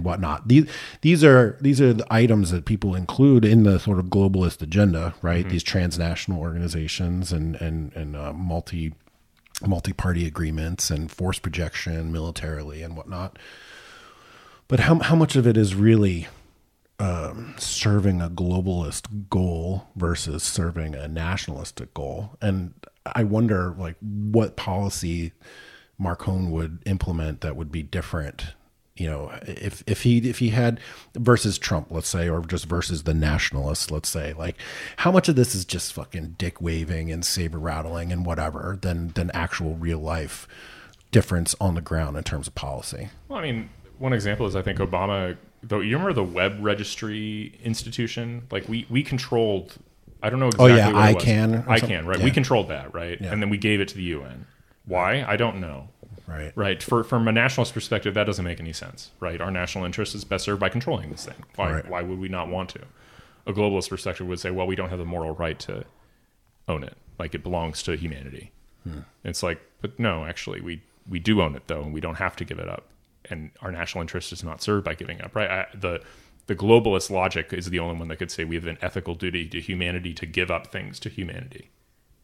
whatnot. These are the items that people include in the sort of globalist agenda, right? These transnational organizations and multi-party agreements and force projection militarily and whatnot. But how much of it is really serving a globalist goal versus serving a nationalistic goal? And I wonder, like, what policy Macron would implement that would be different, if he had, versus Trump, let's say, or just versus the nationalists, let's say. Like, how much of this is just fucking dick waving and saber rattling and whatever than actual real life difference on the ground in terms of policy? Well, I mean, one example is, I think Obama, though, you remember the web registry institution? Like, we controlled, I don't know exactly what it was. ICANN, right? Yeah. We controlled that, right? Yeah. And then we gave it to the UN. Why? I don't know. Right. From a nationalist perspective, that doesn't make any sense, right? Our national interest is best served by controlling this thing. Why would we not want to? A globalist perspective would say, well, we don't have the moral right to own it. Like, it belongs to humanity. It's like, but no, actually, we do own it, though, and we don't have to give it up. And our national interest is not served by giving up, right? The globalist logic is the only one that could say we have an ethical duty to humanity to give up things to humanity.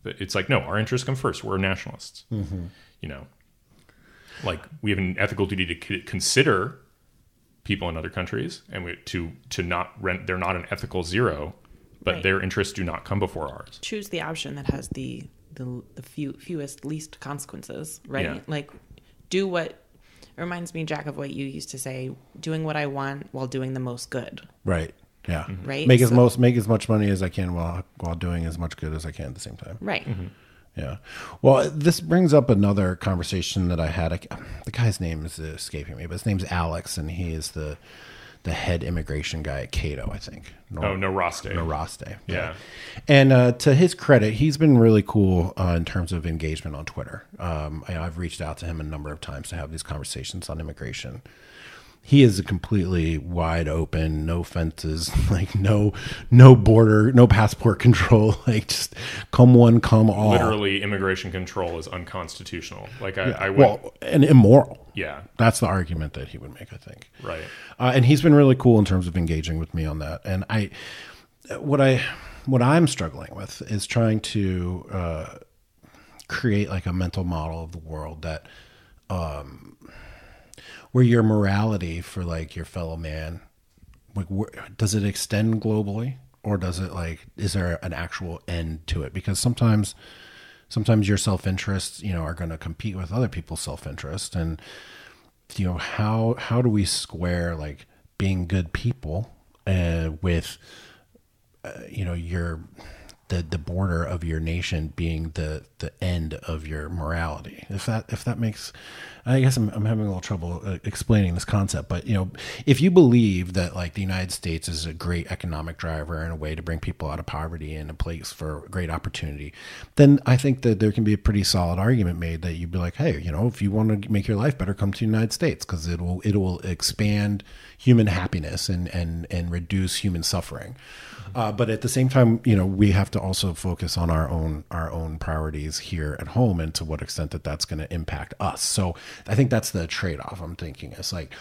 But it's like, no, our interests come first. We're nationalists, Like, we have an ethical duty to consider people in other countries, and to not rent. They're not an ethical zero, but their interests do not come before ours. Choose the option that has the fewest, least consequences, right? Yeah. Like, do what. It reminds me, Jack, of what you used to say: doing what I want while doing the most good. Right. Yeah. Right. Make as much money as I can while doing as much good as I can at the same time. Right. Yeah. Well, this brings up another conversation that I had. The guy's name is escaping me, but his name's Alex, and he is the head immigration guy at Cato, I think. Noroste. Yeah. And to his credit, he's been really cool in terms of engagement on Twitter. I've reached out to him a number of times to have these conversations on immigration. he is a completely wide open, no fences, like no border, no passport control, like just come one, come all. Literally, immigration control is unconstitutional. Like and immoral. Yeah, that's the argument that he would make, I think. Right. And he's been really cool in terms of engaging with me on that. And what I'm struggling with is trying to create like a mental model of the world that. Where your morality for like your fellow man, like does it extend globally, or does it like, is there an actual end to it? Because sometimes your self-interests, are going to compete with other people's self-interest. And, how do we square like being good people with, the border of your nation being the end of your morality? If that makes, I guess I'm having a little trouble explaining this concept, but if you believe that like the United States is a great economic driver and a way to bring people out of poverty and a place for great opportunity, then I think that there can be a pretty solid argument made that you'd be like, hey, if you want to make your life better, come to the United States, because it will expand human happiness and reduce human suffering. But at the same time, we have to also focus on our own priorities here at home, and to what extent that's going to impact us. So I think that's the trade-off I'm thinking. It's like,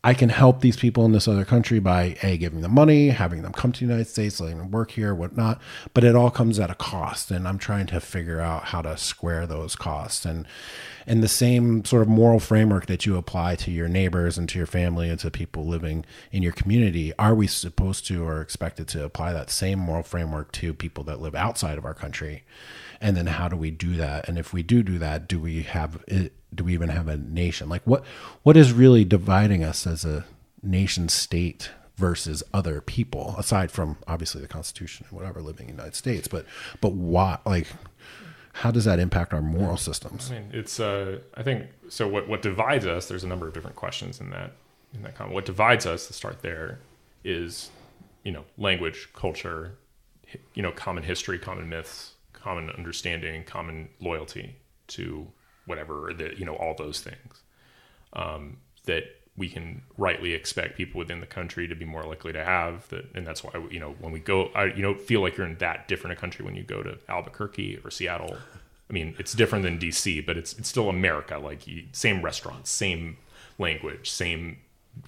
I can help these people in this other country by giving them money, having them come to the United States, letting them work here, whatnot. But it all comes at a cost, and I'm trying to figure out how to square those costs. And the same sort of moral framework that you apply to your neighbors and to your family and to people living in your community, are we supposed to or expected to apply that same moral framework to people that live outside of our country? And then how do we do that? And if we do that, do we even have a nation? Like what is really dividing us as a nation state versus other people, aside from obviously the Constitution and whatever, living in the United States, but why, like, how does that impact our moral systems? I mean, it's I think so. What divides us? There's a number of different questions in that comment. What divides us, to start there, is language, culture, common history, common myths, common understanding, common loyalty to whatever, all those things that we can rightly expect people within the country to be more likely to have. And that's why when we go, you don't feel like you're in that different a country when you go to Albuquerque or Seattle. I mean, it's different than DC, but it's still America. Like, same restaurants, same language, same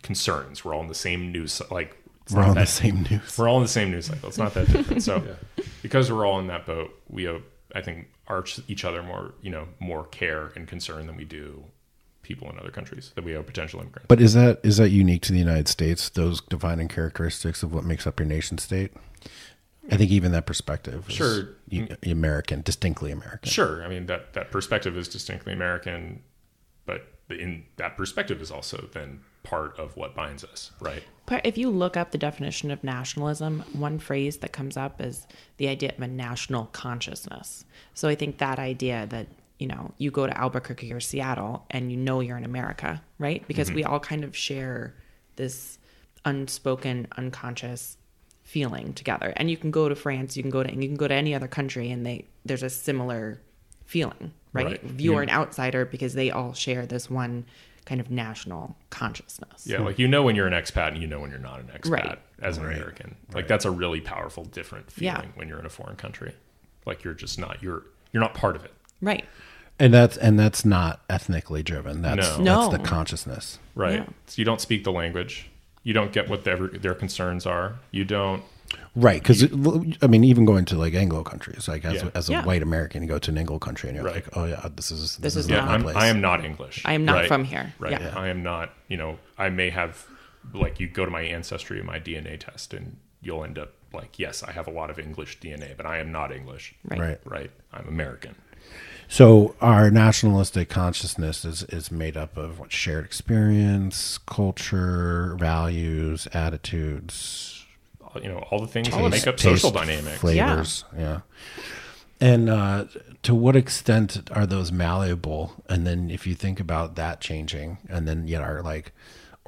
concerns. We're all in the same news. Like, we're all in the same news. We're all in the same news cycle. It's not that different. So, because we're all in that boat, we owe, I think, each other more care and concern than we do people in other countries, that we owe potential immigrants. But is that unique to the United States, those defining characteristics of what makes up your nation state? I think even that perspective is American, distinctly American. Sure. I mean, that perspective is distinctly American, but in that perspective is also then part of what binds us, right? But if you look up the definition of nationalism, one phrase that comes up is the idea of a national consciousness. So I think that idea that, you go to Albuquerque or Seattle and you're in America, right? Because we all kind of share this unspoken, unconscious feeling together. And you can go to France, you can go to any other country, and there's a similar feeling, right? You are an outsider because they all share this one kind of national consciousness. Yeah, like when you're an expat and when you're not an expat as an American. Like, that's a really powerful, different feeling when you're in a foreign country. Like, you're just not, you're not part of it. Right. And that's not ethnically driven. That's the consciousness. Right. Yeah. So you don't speak the language. You don't get what their concerns are. You don't. Right. Because, even going to like Anglo countries, like as a white American, you go to an Anglo country and you're like, oh yeah, this is not my place. I am not English. I am not from here. Right. Yeah. I am not, I may have, like, you go to my ancestry and my DNA test and you'll end up like, yes, I have a lot of English DNA, but I am not English. Right. I'm American. So our nationalistic consciousness is made up of shared experience, culture, values, attitudes, all the things that make up social dynamics, flavors. Yeah. And to what extent are those malleable? And then if you think about that changing, and then yet our like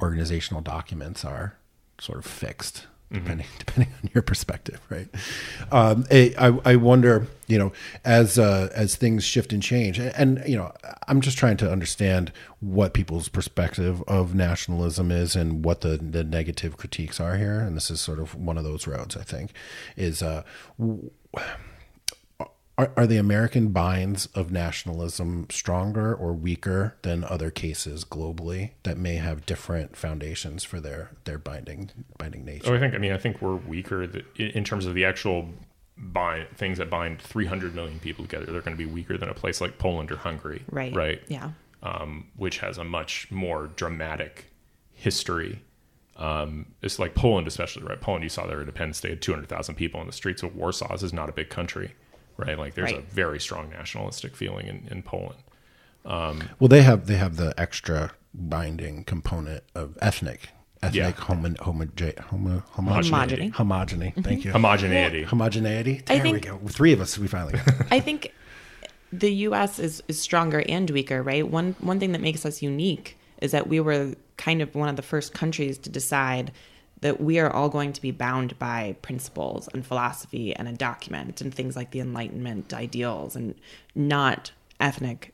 organizational documents are sort of fixed. depending on your perspective, right? I wonder, as things shift and change, and I'm just trying to understand what people's perspective of nationalism is and what the negative critiques are here. And this is sort of one of those roads, I think, is are the American binds of nationalism stronger or weaker than other cases globally that may have different foundations for their binding nature? I think we're weaker in terms of the actual things that bind 300 million people together. They're going to be weaker than a place like Poland or Hungary, right? Yeah. Which has a much more dramatic history. It's like Poland, especially, right? Poland, you saw their independence, they had 200,000 people in the streets of Warsaw. This is not a big country. Right, like there's a very strong nationalistic feeling in Poland. Well, they have the extra binding component of ethnic homogeneity. Thank you. Homogeneity. There we go. 3 of us, we finally got it. I think the U.S. is stronger and weaker, right? One thing that makes us unique is that we were kind of one of the first countries to decide that we are all going to be bound by principles and philosophy and a document and things like the Enlightenment ideals and not ethnic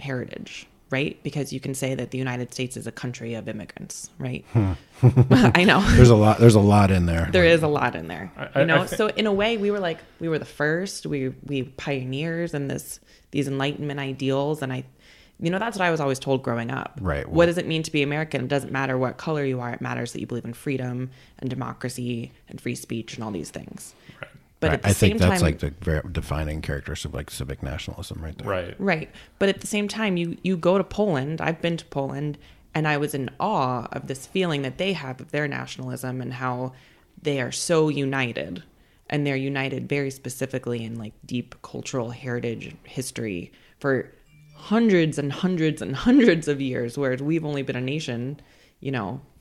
heritage, right? Because you can say that the United States is a country of immigrants, right? I know. There's a lot in there. There is a lot in there. So in a way, we were the first. We pioneers in these Enlightenment ideals, and that's what I was always told growing up. Right. What does it mean to be American? It doesn't matter what color you are. It matters that you believe in freedom and democracy and free speech and all these things. Right. But at the same time, I think that's like the very defining characteristic of like civic nationalism right there. Right. But at the same time, you go to Poland. I've been to Poland, and I was in awe of this feeling that they have of their nationalism and how they are so united. And they're united very specifically in like deep cultural heritage history for hundreds and hundreds and hundreds of years, whereas we've only been a nation,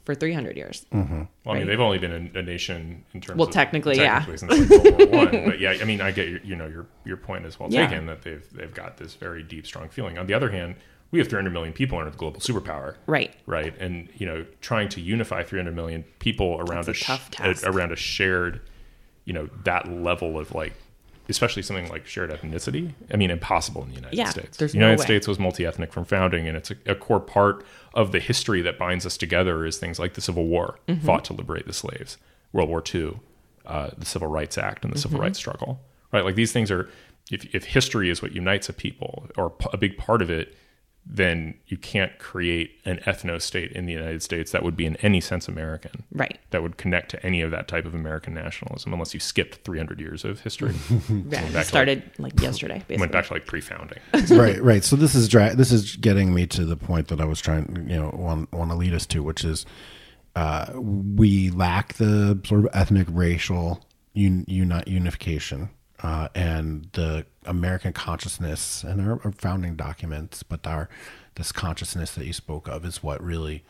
for 300 years. Mm-hmm. Well, they've only been a nation in terms of technically since like World War I. But yeah, I get your point is well taken that they've got this very deep, strong feeling. On the other hand, we have 300 million people under the global superpower, right? And trying to unify 300 million people around around a shared, that level of like. Especially something like shared ethnicity. Impossible in the United States. The United States was multi-ethnic from founding, and it's a core part of the history that binds us together is things like the Civil War, fought to liberate the slaves, World War II, the Civil Rights Act, and the Civil Rights struggle. Right? Like these things are, if history is what unites a people, or a big part of it, then you can't create an ethno-state in the United States that would be in any sense American. Right. That would connect to any of that type of American nationalism, unless you skipped 300 years of history. It started like yesterday, basically. Went back to like pre-founding. Right. So this is getting me to the point that I was trying, want to lead us to, which is we lack the sort of ethnic, racial unification. And the American consciousness and our founding documents, but this consciousness that you spoke of is what really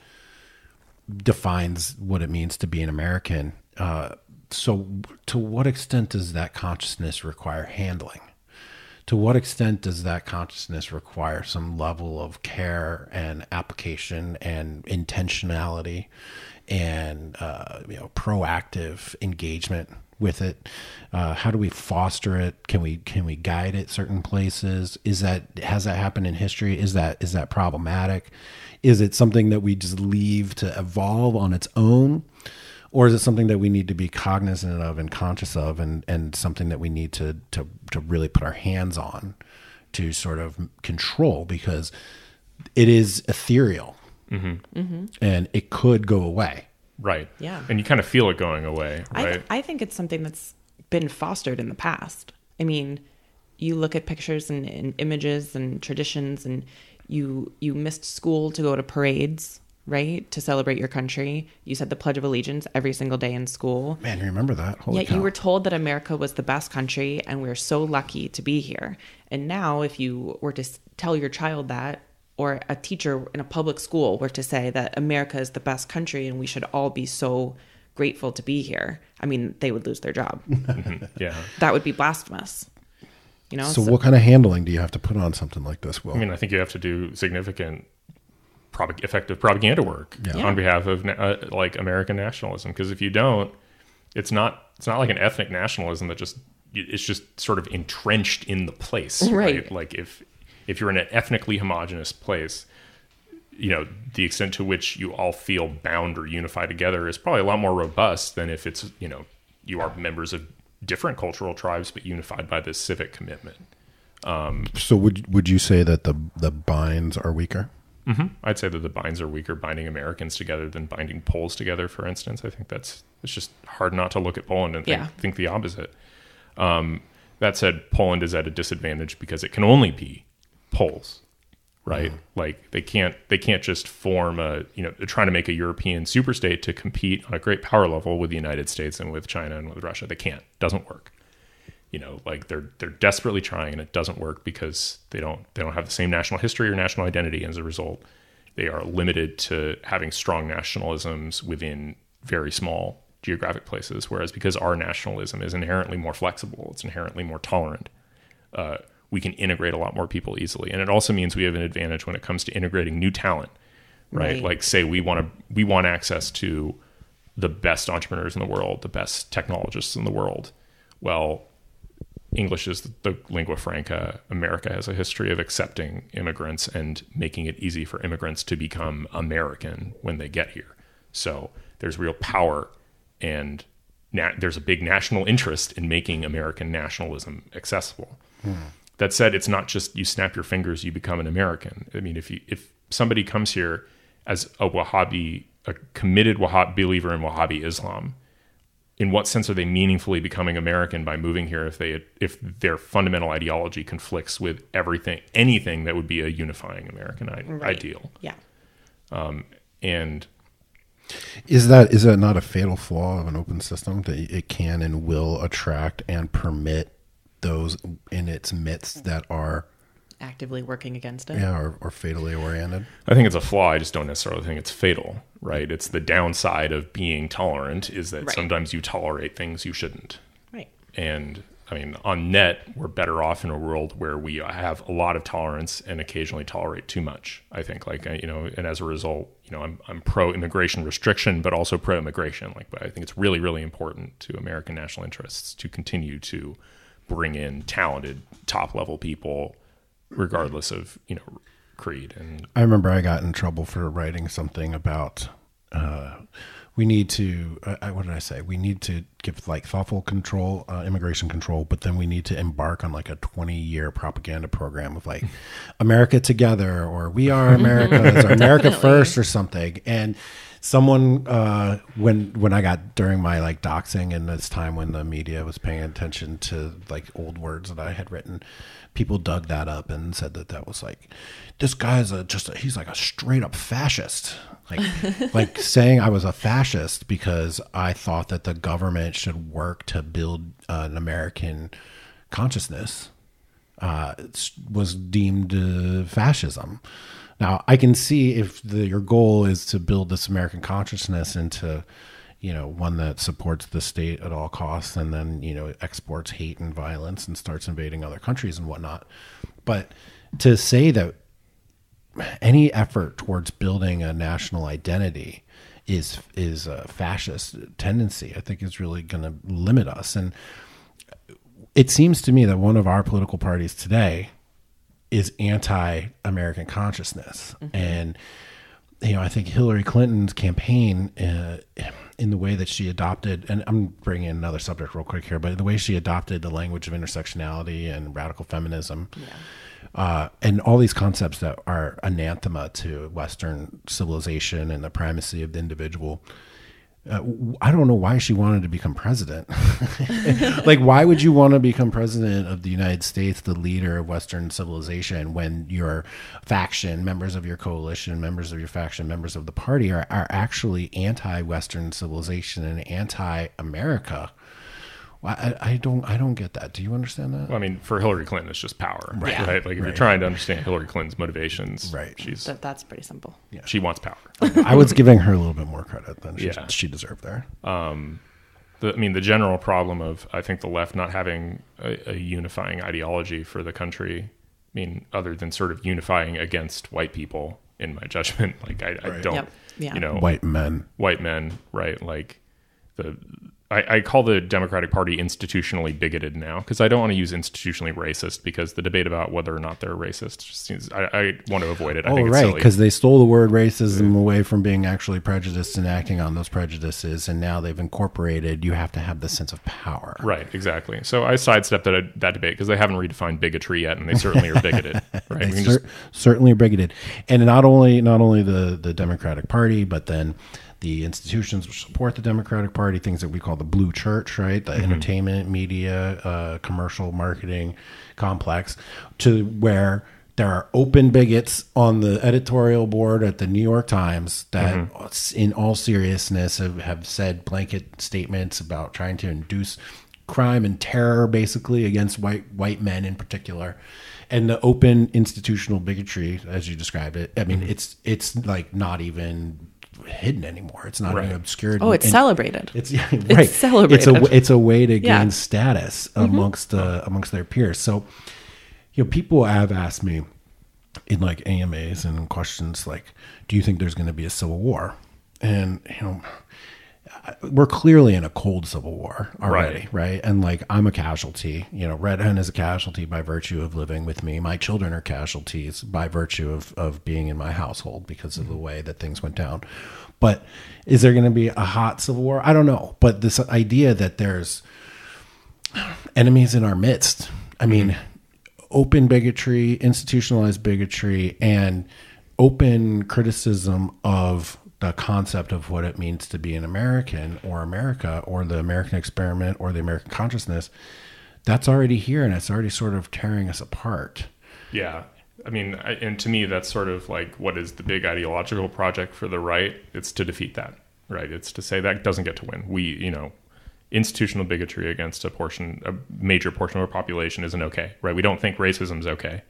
defines what it means to be an American. So to what extent does that consciousness require handling? To what extent does that consciousness require some level of care and application and intentionality and proactive engagement with it? How do we foster it? Can we guide it certain places? Has that happened in history? Is that problematic? Is it something that we just leave to evolve on its own? Or is it something that we need to be cognizant of and conscious of and something that we need to really put our hands on to sort of control, because it is ethereal and it could go away. Right. Yeah. And you kind of feel it going away, right? I think it's something that's been fostered in the past. You look at pictures and images and traditions, and you missed school to go to parades, right? To celebrate your country. You said the Pledge of Allegiance every single day in school. Man, you remember that? Holy cow. You were told that America was the best country and we're so lucky to be here. And now if you were to tell your child that, or a teacher in a public school were to say that America is the best country and we should all be so grateful to be here, they would lose their job. Yeah. That would be blasphemous. So what kind of handling do you have to put on something like this, Will? I think you have to do significant effective propaganda work on behalf of like American nationalism. Because if you don't, It's not like an ethnic nationalism that it's just sort of entrenched in the place, right? Like if you're in an ethnically homogenous place, the extent to which you all feel bound or unified together is probably a lot more robust than if it's, you are members of different cultural tribes but unified by this civic commitment. So would you say that the binds are weaker? Mm-hmm. I'd say that the binds are weaker binding Americans together than binding Poles together, for instance. I think it's just hard not to look at Poland and think the opposite. That said, Poland is at a disadvantage because it can only be Poles, right? Like they can't just form they're trying to make a European superstate to compete on a great power level with the United States and with China and with Russia. They can't. It doesn't work. Like they're desperately trying and it doesn't work because they don't have the same national history or national identity. And as a result, they are limited to having strong nationalisms within very small geographic places. Whereas because our nationalism is inherently more flexible, it's inherently more tolerant, we can integrate a lot more people easily. And it also means we have an advantage when it comes to integrating new talent, right? Like say we want access to the best entrepreneurs in the world, the best technologists in the world. Well, English is the lingua franca. America has a history of accepting immigrants and making it easy for immigrants to become American when they get here. So there's real power and there's a big national interest in making American nationalism accessible. That said, it's not just you snap your fingers, you become an American. I mean, if somebody comes here as a committed Wahhabi believer in Wahhabi Islam, in what sense are they meaningfully becoming American by moving here if their fundamental ideology conflicts with anything that would be a unifying American ideal? Yeah. And is that not a fatal flaw of an open system that it can and will attract and permit those in its midst that are actively working against it? Yeah, or fatally oriented? I think it's a flaw. I just don't necessarily think it's fatal, right? It's the downside of being tolerant is that sometimes you tolerate things you shouldn't. Right. And I mean, on net, we're better off in a world where we have a lot of tolerance and occasionally tolerate too much, I think. And as a result, I'm pro-immigration restriction, but also pro-immigration. But I think it's really, really important to American national interests to continue to bring in talented top-level people regardless of creed. And I remember I got in trouble for writing something about we need to what did I say? We need to give thoughtful control, immigration control, but then we need to embark on a 20-year propaganda program of America together, or we are America, or America first, or something. And someone when I got during my like doxing and this time when the media was paying attention to like old words that I had written, people dug that up and said that was like, this guy's he's like a straight up fascist. Like saying I was a fascist because I thought that the government should work to build an American consciousness was deemed fascism. Now, I can see if your goal is to build this American consciousness into, one that supports the state at all costs and then, exports hate and violence and starts invading other countries and whatnot. But to say that any effort towards building a national identity is a fascist tendency, I think is really going to limit us. And it seems to me that one of our political parties today is anti-American consciousness. Mm-hmm. And, I think Hillary Clinton's campaign in the way that she adopted, and I'm bringing in another subject real quick here, but the way she adopted the language of intersectionality and radical feminism, and all these concepts that are anathema to Western civilization and the primacy of the individual. I don't know why she wanted to become president. Why would you want to become president of the United States, the leader of Western civilization, when your faction, members of your coalition, members of your faction, members of the party are actually anti-Western civilization and anti-America? I don't get that. Do you understand that? Well, I mean, for Hillary Clinton, it's just power, right? Like if you're trying to understand Hillary Clinton's motivations, that's pretty simple. Yeah. She wants power. I was giving her a little bit more credit than she deserved there. The general problem of, I think, the left not having a unifying ideology for the country, other than sort of unifying against white people, in my judgment, I don't, white men, right? I call the Democratic Party institutionally bigoted now, because I don't want to use institutionally racist, because the debate about whether or not they're racist just seems, I want to avoid it. I think it's right, silly. Because they stole the word racism away from being actually prejudiced and acting on those prejudices, and now they've incorporated you have to have this sense of power. Right, exactly. So I sidestepped that debate because they haven't redefined bigotry yet, and they certainly are bigoted. Right, They certainly are bigoted, and not only the Democratic Party, but then the institutions which support the Democratic Party, things that we call the blue church, right? The entertainment, media, commercial marketing complex, to where there are open bigots on the editorial board at the New York Times that in all seriousness have said blanket statements about trying to induce crime and terror, basically, against white men in particular. And the open institutional bigotry, as you described it, I mean, it's like not even hidden anymore. It's not even obscured. Oh, it's celebrated. It's It's celebrated. It's a way to gain status amongst their peers. So, people have asked me in like AMAs and questions like, do you think there's going to be a civil war? And we're clearly in a cold civil war already, right? And like, I'm a casualty. Red Hen is a casualty by virtue of living with me. My children are casualties by virtue of being in my household because of the way that things went down. But is there going to be a hot civil war? I don't know. But this idea that there's enemies in our midst, I mean, open bigotry, institutionalized bigotry, and open criticism of the concept of what it means to be an American or America or the American experiment or the American consciousness, that's already here, and it's already sort of tearing us apart. Yeah. I mean, and to me, that's sort of like, what is the big ideological project for the right? It's to defeat that, right? It's to say that doesn't get to win. Institutional bigotry against a major portion of our population isn't okay, right? We don't think racism is okay.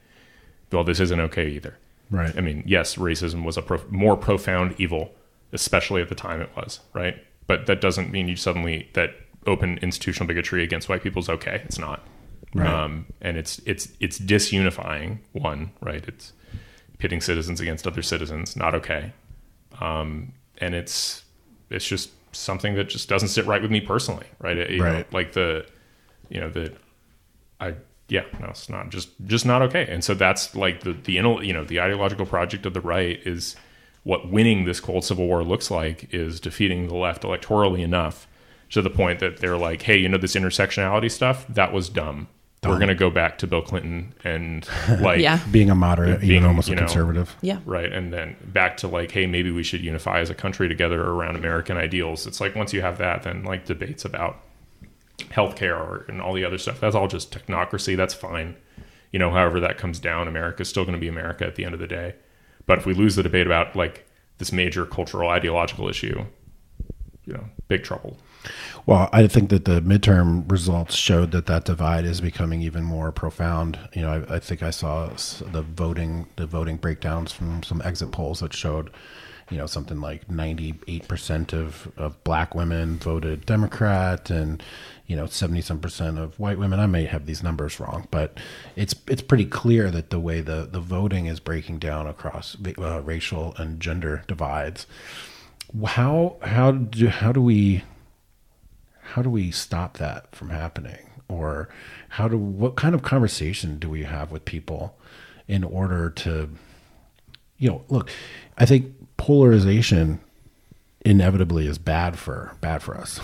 Well, this isn't okay either. Right. I mean, yes, racism was a more profound evil, especially at the time it was, right? But that doesn't mean that open institutional bigotry against white people is okay. It's not. Right. And it's disunifying, right? It's pitting citizens against other citizens, not okay. And it's just something that just doesn't sit right with me personally, right? It's not just not okay. And so that's like the ideological project of the right is what winning this cold civil war looks like is defeating the left electorally enough to the point that they're like, hey, this intersectionality stuff, that was dumb. We're going to go back to Bill Clinton and like being a moderate, even almost a conservative. Yeah. Right. And then back to like, hey, maybe we should unify as a country together around American ideals. It's like, once you have that, then like debates about healthcare and all the other stuff, that's all just technocracy. That's fine. However that comes down, America's still going to be America at the end of the day. But if we lose the debate about like this major cultural ideological issue, big trouble. Well, I think that the midterm results showed that divide is becoming even more profound. I think I saw the voting breakdowns from some exit polls that showed, something like 98% of black women voted Democrat, and 70-some% of white women. I may have these numbers wrong, but it's pretty clear that the way the voting is breaking down across racial and gender divides. How do we stop that from happening? Or what kind of conversation do we have with people in order to, look, I think polarization inevitably is bad for us,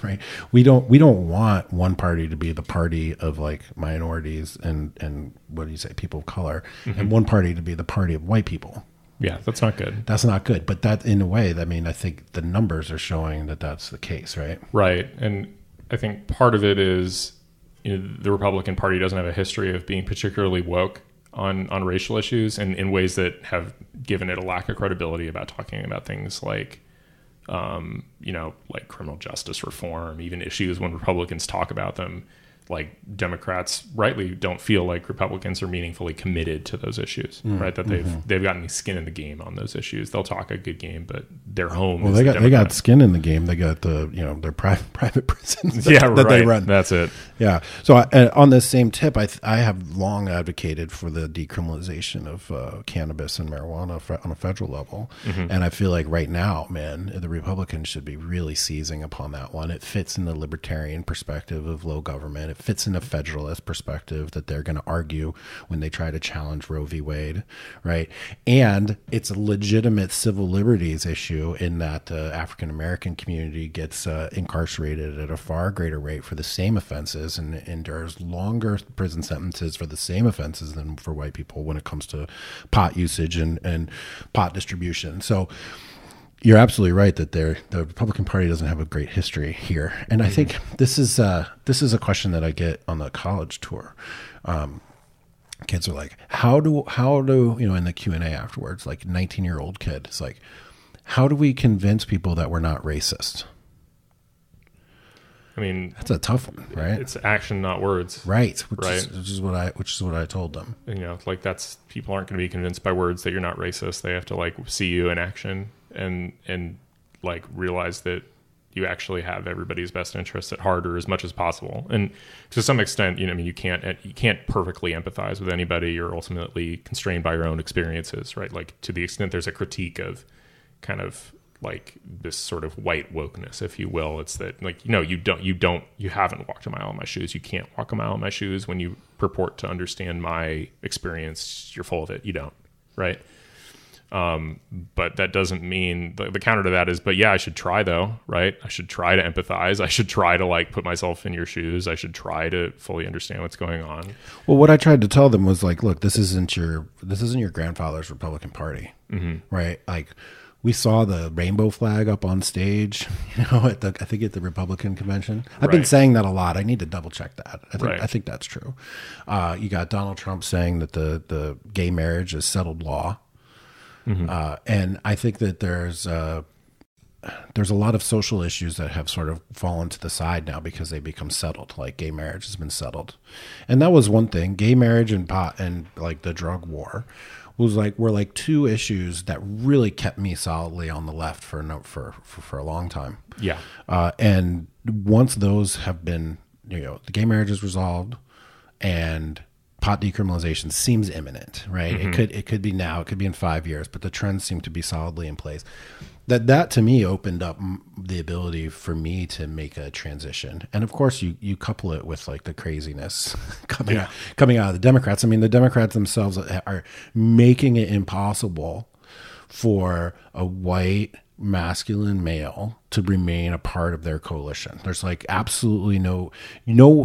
right? We don't want one party to be the party of like minorities and what do you say, people of color, and one party to be the party of white people. Yeah, that's not good. That's not good. But that, in a way, I think the numbers are showing that that's the case, right? Right. And I think part of it is the Republican Party doesn't have a history of being particularly woke on racial issues, and in ways that have given it a lack of credibility about talking about things like, like criminal justice reform, even issues when Republicans talk about them like Democrats rightly don't feel like Republicans are meaningfully committed to those issues, right? That they've got any skin in the game on those issues. They'll talk a good game, but their home. Well, they got skin in the game. They got their private prisons that they run. That's it. Yeah. So on this same tip, I have long advocated for the decriminalization of cannabis and marijuana on a federal level, and I feel like right now, man, the Republicans should be really seizing upon that one. It fits in the libertarian perspective of low government. It fits in a federalist perspective that they're going to argue when they try to challenge Roe v. Wade, right? And it's a legitimate civil liberties issue in that the African American community gets incarcerated at a far greater rate for the same offenses and endures longer prison sentences for the same offenses than for white people when it comes to pot usage and pot distribution. So you're absolutely right that the Republican Party doesn't have a great history here, and I think this is a question that I get on the college tour. Kids are like, how do in the Q&A afterwards, like 19-year-old kid, it's like, how do we convince people that we're not racist? I mean, that's a tough one, right? It's action, not words, right? Which is what I told them. Like people aren't going to be convinced by words that you're not racist. They have to like see you in action and like realize that you actually have everybody's best interests at heart, or as much as possible. And to some extent, you can't perfectly empathize with anybody. You're ultimately constrained by your own experiences, right? Like to the extent there's a critique of kind of like this sort of white wokeness, if you will, it's that like, you haven't walked a mile in my shoes. You can't walk a mile in my shoes. When you purport to understand my experience, you're full of it. You don't, right? But that doesn't mean the counter to that is, but yeah, I should try though, right? I should try to empathize. I should try to like put myself in your shoes. I should try to fully understand what's going on. Well, what I tried to tell them was like, look, this isn't your grandfather's Republican Party, right? Like we saw the rainbow flag up on stage, at the Republican convention. I've been saying that a lot. I need to double check that. I think that's true. You got Donald Trump saying that the gay marriage is settled law. And I think that there's a lot of social issues that have sort of fallen to the side now because they become settled. Like gay marriage has been settled, and that was one thing. Gay marriage and pot and like the drug war were like two issues that really kept me solidly on the left for a long time. Yeah. And once those have been, the gay marriage is resolved, and pot decriminalization seems imminent, right? It could be now, it could be in 5 years, but the trends seem to be solidly in place. That to me opened up the ability for me to make a transition. And of course you couple it with like the craziness coming out of the Democrats. I mean, the Democrats themselves are making it impossible for a white masculine male to remain a part of their coalition. There's like absolutely no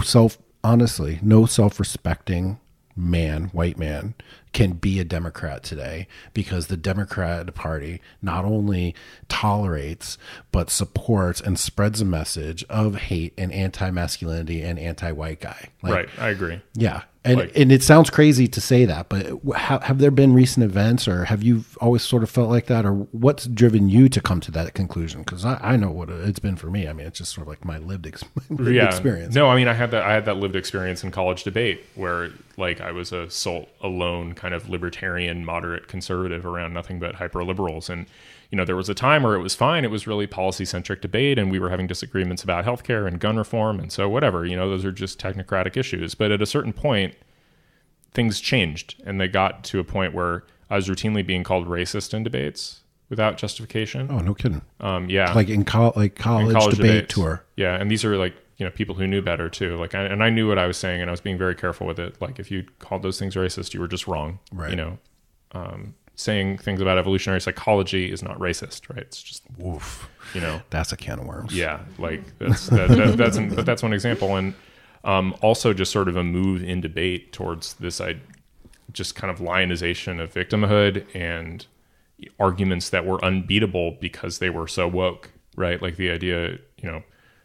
self-respecting white man can be a Democrat today, because the Democrat Party not only tolerates but supports and spreads a message of hate and anti-masculinity and anti-white guy. Right, I agree. Yeah. And it sounds crazy to say that, but have there been recent events, or have you always sort of felt like that, or what's driven you to come to that conclusion? Because I know what it's been for me. I mean, it's just sort of like my lived experience. No, I mean, I had that lived experience in college debate where like I was a lone kind of libertarian, moderate conservative around nothing but hyper liberals, and there was a time where it was fine. It was really policy-centric debate, and we were having disagreements about healthcare and gun reform, and so whatever, those are just technocratic issues. But at a certain point, things changed, and they got to a point where I was routinely being called racist in debates without justification. Oh, no kidding. Yeah. Like in college debate debates. Tour. Yeah, and these are like, people who knew better too. Like, and I knew what I was saying, and I was being very careful with it. Like, if you called those things racist, you were just wrong. Right. Saying things about evolutionary psychology is not racist, right? It's just, oof. That's a can of worms. Yeah, like that's one example, and also just sort of a move in debate towards this, just kind of lionization of victimhood and arguments that were unbeatable because they were so woke, right? Like the idea,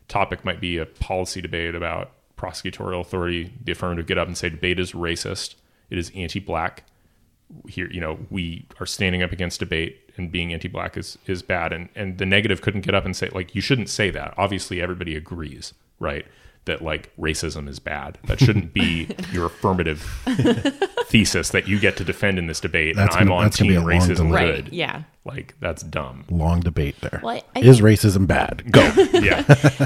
topic might be a policy debate about prosecutorial authority. The affirmative get up and say debate is racist. It is anti-black. Here, we are standing up against debate, and being anti-black is bad. And the negative couldn't get up and say, like, you shouldn't say that. Obviously, everybody agrees, right? that like racism is bad. That shouldn't be your affirmative thesis that you get to defend in this debate. I'm on team racism right. good. Yeah. Like that's dumb. Long debate there. Well, is racism bad? Go. Yeah.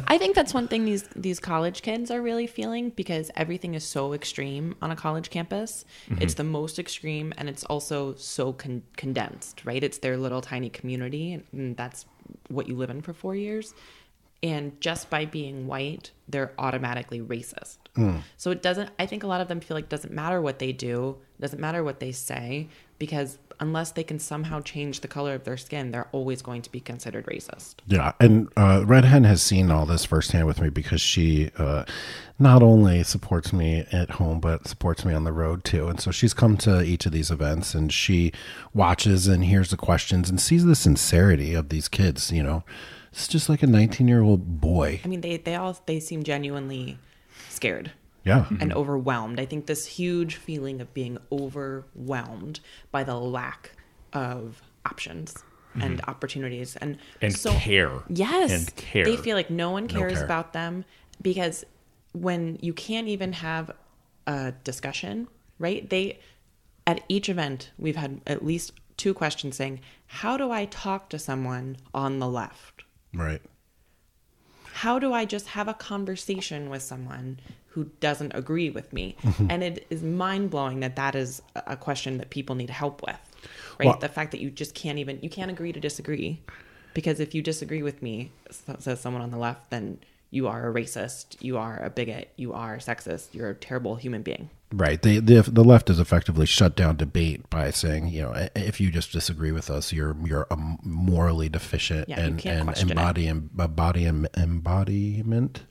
I think that's one thing these college kids are really feeling, because everything is so extreme on a college campus. Mm-hmm. It's the most extreme, and it's also so condensed, right? It's their little tiny community, and that's what you live in for 4 years. And just by being white, they're automatically racist. So it doesn't, I think a lot of them feel like it doesn't matter what they do, doesn't matter what they say, because unless they can somehow change the color of their skin, they're always going to be considered racist. Yeah. And Red Hen has seen all this firsthand with me, because she not only supports me at home, but supports me on the road too. And so she's come to each of these events, and she watches and hears the questions and sees the sincerity of these kids, you know. It's just like a 19-year-old boy. I mean, they seem genuinely scared. Yeah. And overwhelmed. I think this huge feeling of being overwhelmed by the lack of options and opportunities and so, care. Yes. And care. They feel like no one cares about them, because when you can't even have a discussion, right? At each event, we've had at least 2 questions saying, how do I talk to someone on the left? Right. How do I just have a conversation with someone who doesn't agree with me? And it is mind-blowing that is a question that people need help with, right? Well, the fact that you just can't agree to disagree, because if you disagree with me, says someone on the left, then you are a racist, you are a bigot, you are sexist, you're a terrible human being. Right. The left has effectively shut down debate by saying, you know, if you just disagree with us, you're morally deficient and embodiment.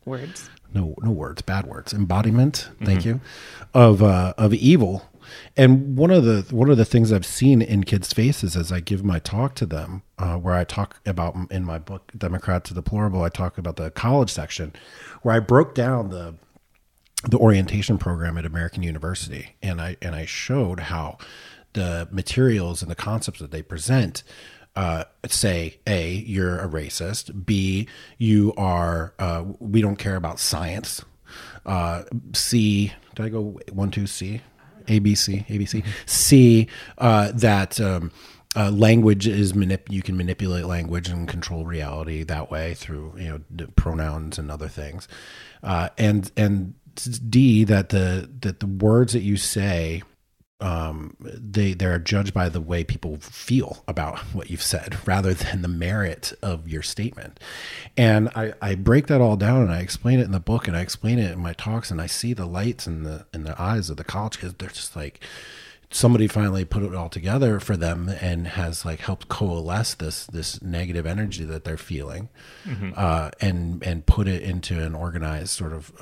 Words. No words. Bad words. Embodiment. Thank you. Of evil. And one of the things I've seen in kids' faces as I give my talk to them, where I talk about in my book Democrat to Deplorable, I talk about the college section, where I broke down the orientation program at American University, and I showed how the materials and the concepts that they present say, A, you're a racist, B, you are we don't care about science, C, did I go 1, 2, C? ABC, C, that language is you can manipulate language and control reality that way through, you know, pronouns and other things, and D, that the words that you say, they're judged by the way people feel about what you've said rather than the merit of your statement. And I break that all down, and I explain it in the book, and I explain it in my talks, and I see the lights in the eyes of the college kids. They're just like, somebody finally put it all together for them and has like helped coalesce this negative energy that they're feeling, and put it into an organized sort of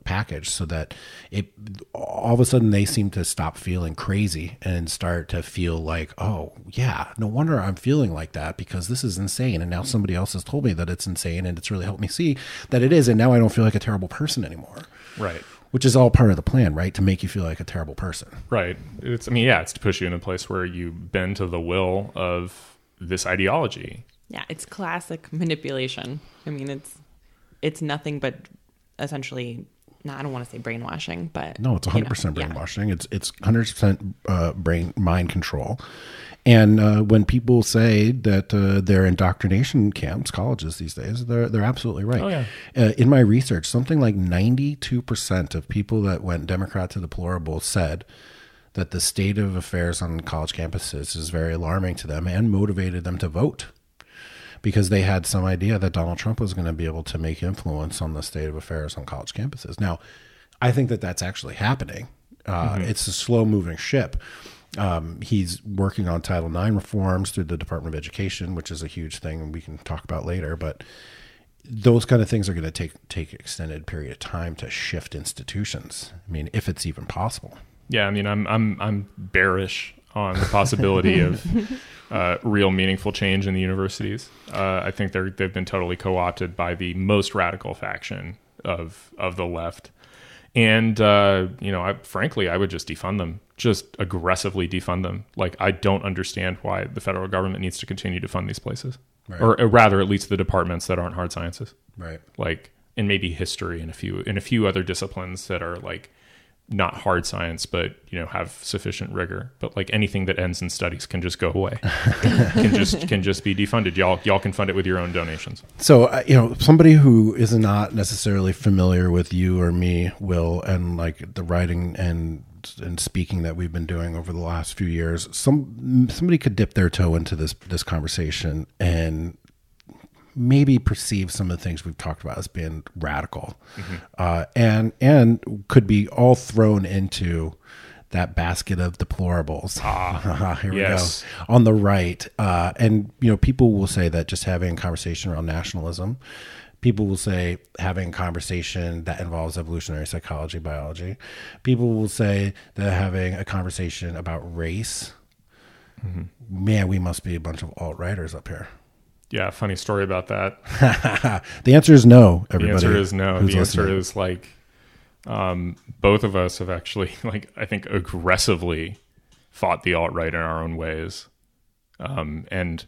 package, so that it all of a sudden they seem to stop feeling crazy and start to feel like, oh yeah, no wonder I'm feeling like that, because this is insane, and now somebody else has told me that it's insane, and it's really helped me see that it is, and now I don't feel like a terrible person anymore. Right. Which is all part of the plan, right? To make you feel like a terrible person. Right. It's to push you in a place where you bend to the will of this ideology. Yeah, it's classic manipulation. I mean, it's nothing but essentially, I don't want to say brainwashing, but no, it's 100% brainwashing. Yeah. It's 100% mind control. And when people say that they're indoctrination camps, colleges these days, they're absolutely right. Oh, yeah. In my research, something like 92% of people that went Democrat to Deplorable said that the state of affairs on college campuses is very alarming to them and motivated them to vote, because they had some idea that Donald Trump was going to be able to make influence on the state of affairs on college campuses. Now, I think that that's actually happening. It's a slow-moving ship. He's working on Title IX reforms through the Department of Education, which is a huge thing, and we can talk about later. But those kind of things are going to take extended period of time to shift institutions. I mean, if it's even possible. Yeah, I mean, I'm bearish on the possibility of real meaningful change in the universities. I think they've been totally co-opted by the most radical faction of the left. And, frankly, I would just defund them, just aggressively defund them. Like, I don't understand why the federal government needs to continue to fund these places, right. Or rather, at least the departments that aren't hard sciences. Right. Like, and maybe history and a few other disciplines that are like not hard science, but have sufficient rigor. But like anything that ends in studies can just go away, can just be defunded. Y'all can fund it with your own donations. So somebody who is not necessarily familiar with you or me, Will, and like the writing and speaking that we've been doing over the last few years, somebody could dip their toe into this conversation and maybe perceive some of the things we've talked about as being radical, and could be all thrown into that basket of deplorables. Here we go. On the right. And people will say that just having a conversation around nationalism, people will say having a conversation that involves evolutionary psychology, biology. People will say that having a conversation about race, man, we must be a bunch of alt-righters up here. Yeah, funny story about that. The answer is no, everybody. The answer is no. The answer is like, both of us have actually, like, I think aggressively fought the alt-right in our own ways. And,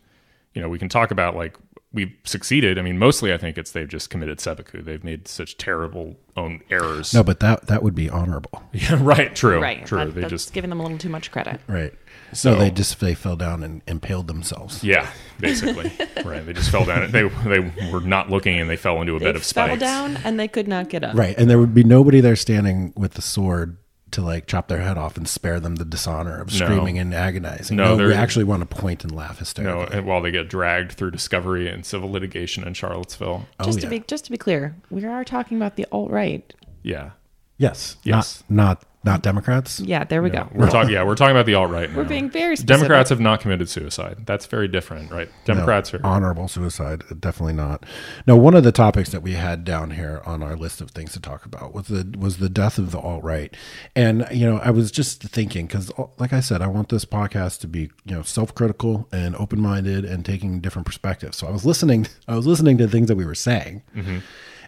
we can talk about like, we've succeeded. I mean, mostly I think they've just committed seppuku. They've made such terrible own errors. No, but that would be honorable. Yeah, right. True. Right. True. That's just giving them a little too much credit. Right. So they fell down and impaled themselves. Yeah, basically. Right. They just fell down. They were not looking and they fell into a bed of spikes. They fell down and they could not get up. Right. And there would be nobody there standing with the sword to like chop their head off and spare them the dishonor of screaming and agonizing. No, we actually want to point and laugh hysterically. No, and while they get dragged through discovery and civil litigation in Charlottesville. Just to be clear, we are talking about the alt-right. Yeah. Yes. Yes. Not Democrats. Yeah, there we go. We're talking about the alt-right now. We're being very specific. Democrats have not committed suicide. That's very different, right? Democrats are honorable suicide. Definitely not. No, one of the topics that we had down here on our list of things to talk about was the death of the alt-right. And I was just thinking, because like I said, I want this podcast to be self-critical and open-minded and taking different perspectives. So I was listening to things that we were saying. Mm-hmm.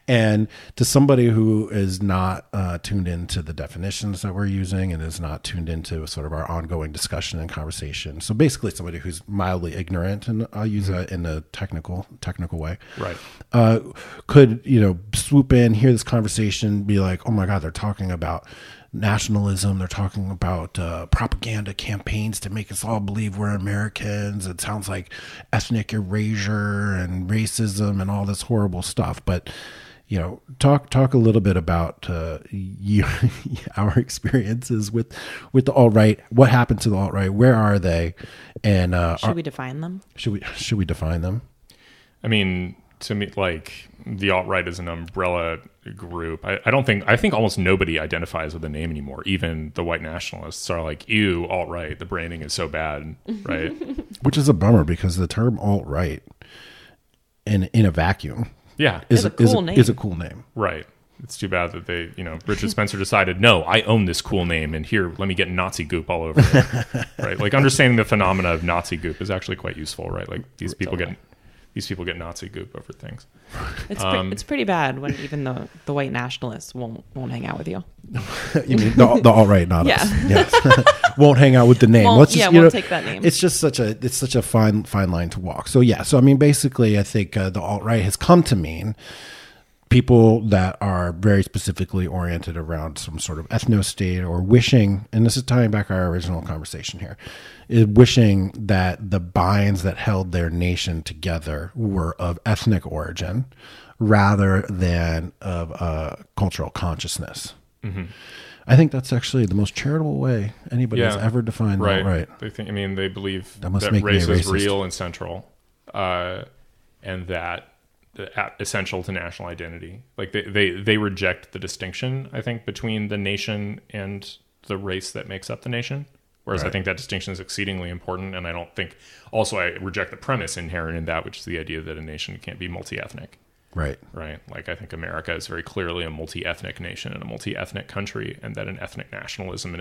And to somebody who is not tuned into the definitions that we're using and is not tuned into sort of our ongoing discussion and conversation, so basically somebody who's mildly ignorant, and I'll use that in a technical way, right? Could swoop in, hear this conversation, be like, oh my God, they're talking about nationalism. They're talking about propaganda campaigns to make us all believe we're Americans. It sounds like ethnic erasure and racism and all this horrible stuff, but. Talk a little bit about our experiences with the alt-right. What happened to the alt-right? Where are they? And should we define them? Should we define them? I mean, to me, like the alt-right is an umbrella group. I think almost nobody identifies with a name anymore. Even the white nationalists are like, ew, alt-right. The branding is so bad, right? Which is a bummer because the term alt-right in a vacuum. Yeah, is a cool name. Right. It's too bad that they, Richard Spencer decided, no, I own this cool name, and here, let me get Nazi goop all over it. Right. Like understanding the phenomena of Nazi goop is actually quite useful, right? Like these people get Nazi goop over things. It's pretty bad when even the white nationalists won't hang out with you. You mean the alt-right, not us? Yes. Won't hang out with the name. Won't take that name. It's just such a fine line to walk. So I mean, basically, I think the alt-right has come to mean people that are very specifically oriented around some sort of ethno-state or wishing, and this is tying back our original conversation here, is wishing that the binds that held their nation together were of ethnic origin rather than of cultural consciousness. Mm-hmm. I think that's actually the most charitable way anybody has ever defined alt-right. They believe that race is real and central, and that essential to national identity. Like they reject the distinction, I think, between the nation and the race that makes up the nation. Whereas I think that distinction is exceedingly important, and I reject the premise inherent in that, which is the idea that a nation can't be multi-ethnic. Right. Like I think America is very clearly a multi-ethnic nation and a multi-ethnic country, and that an ethnic nationalism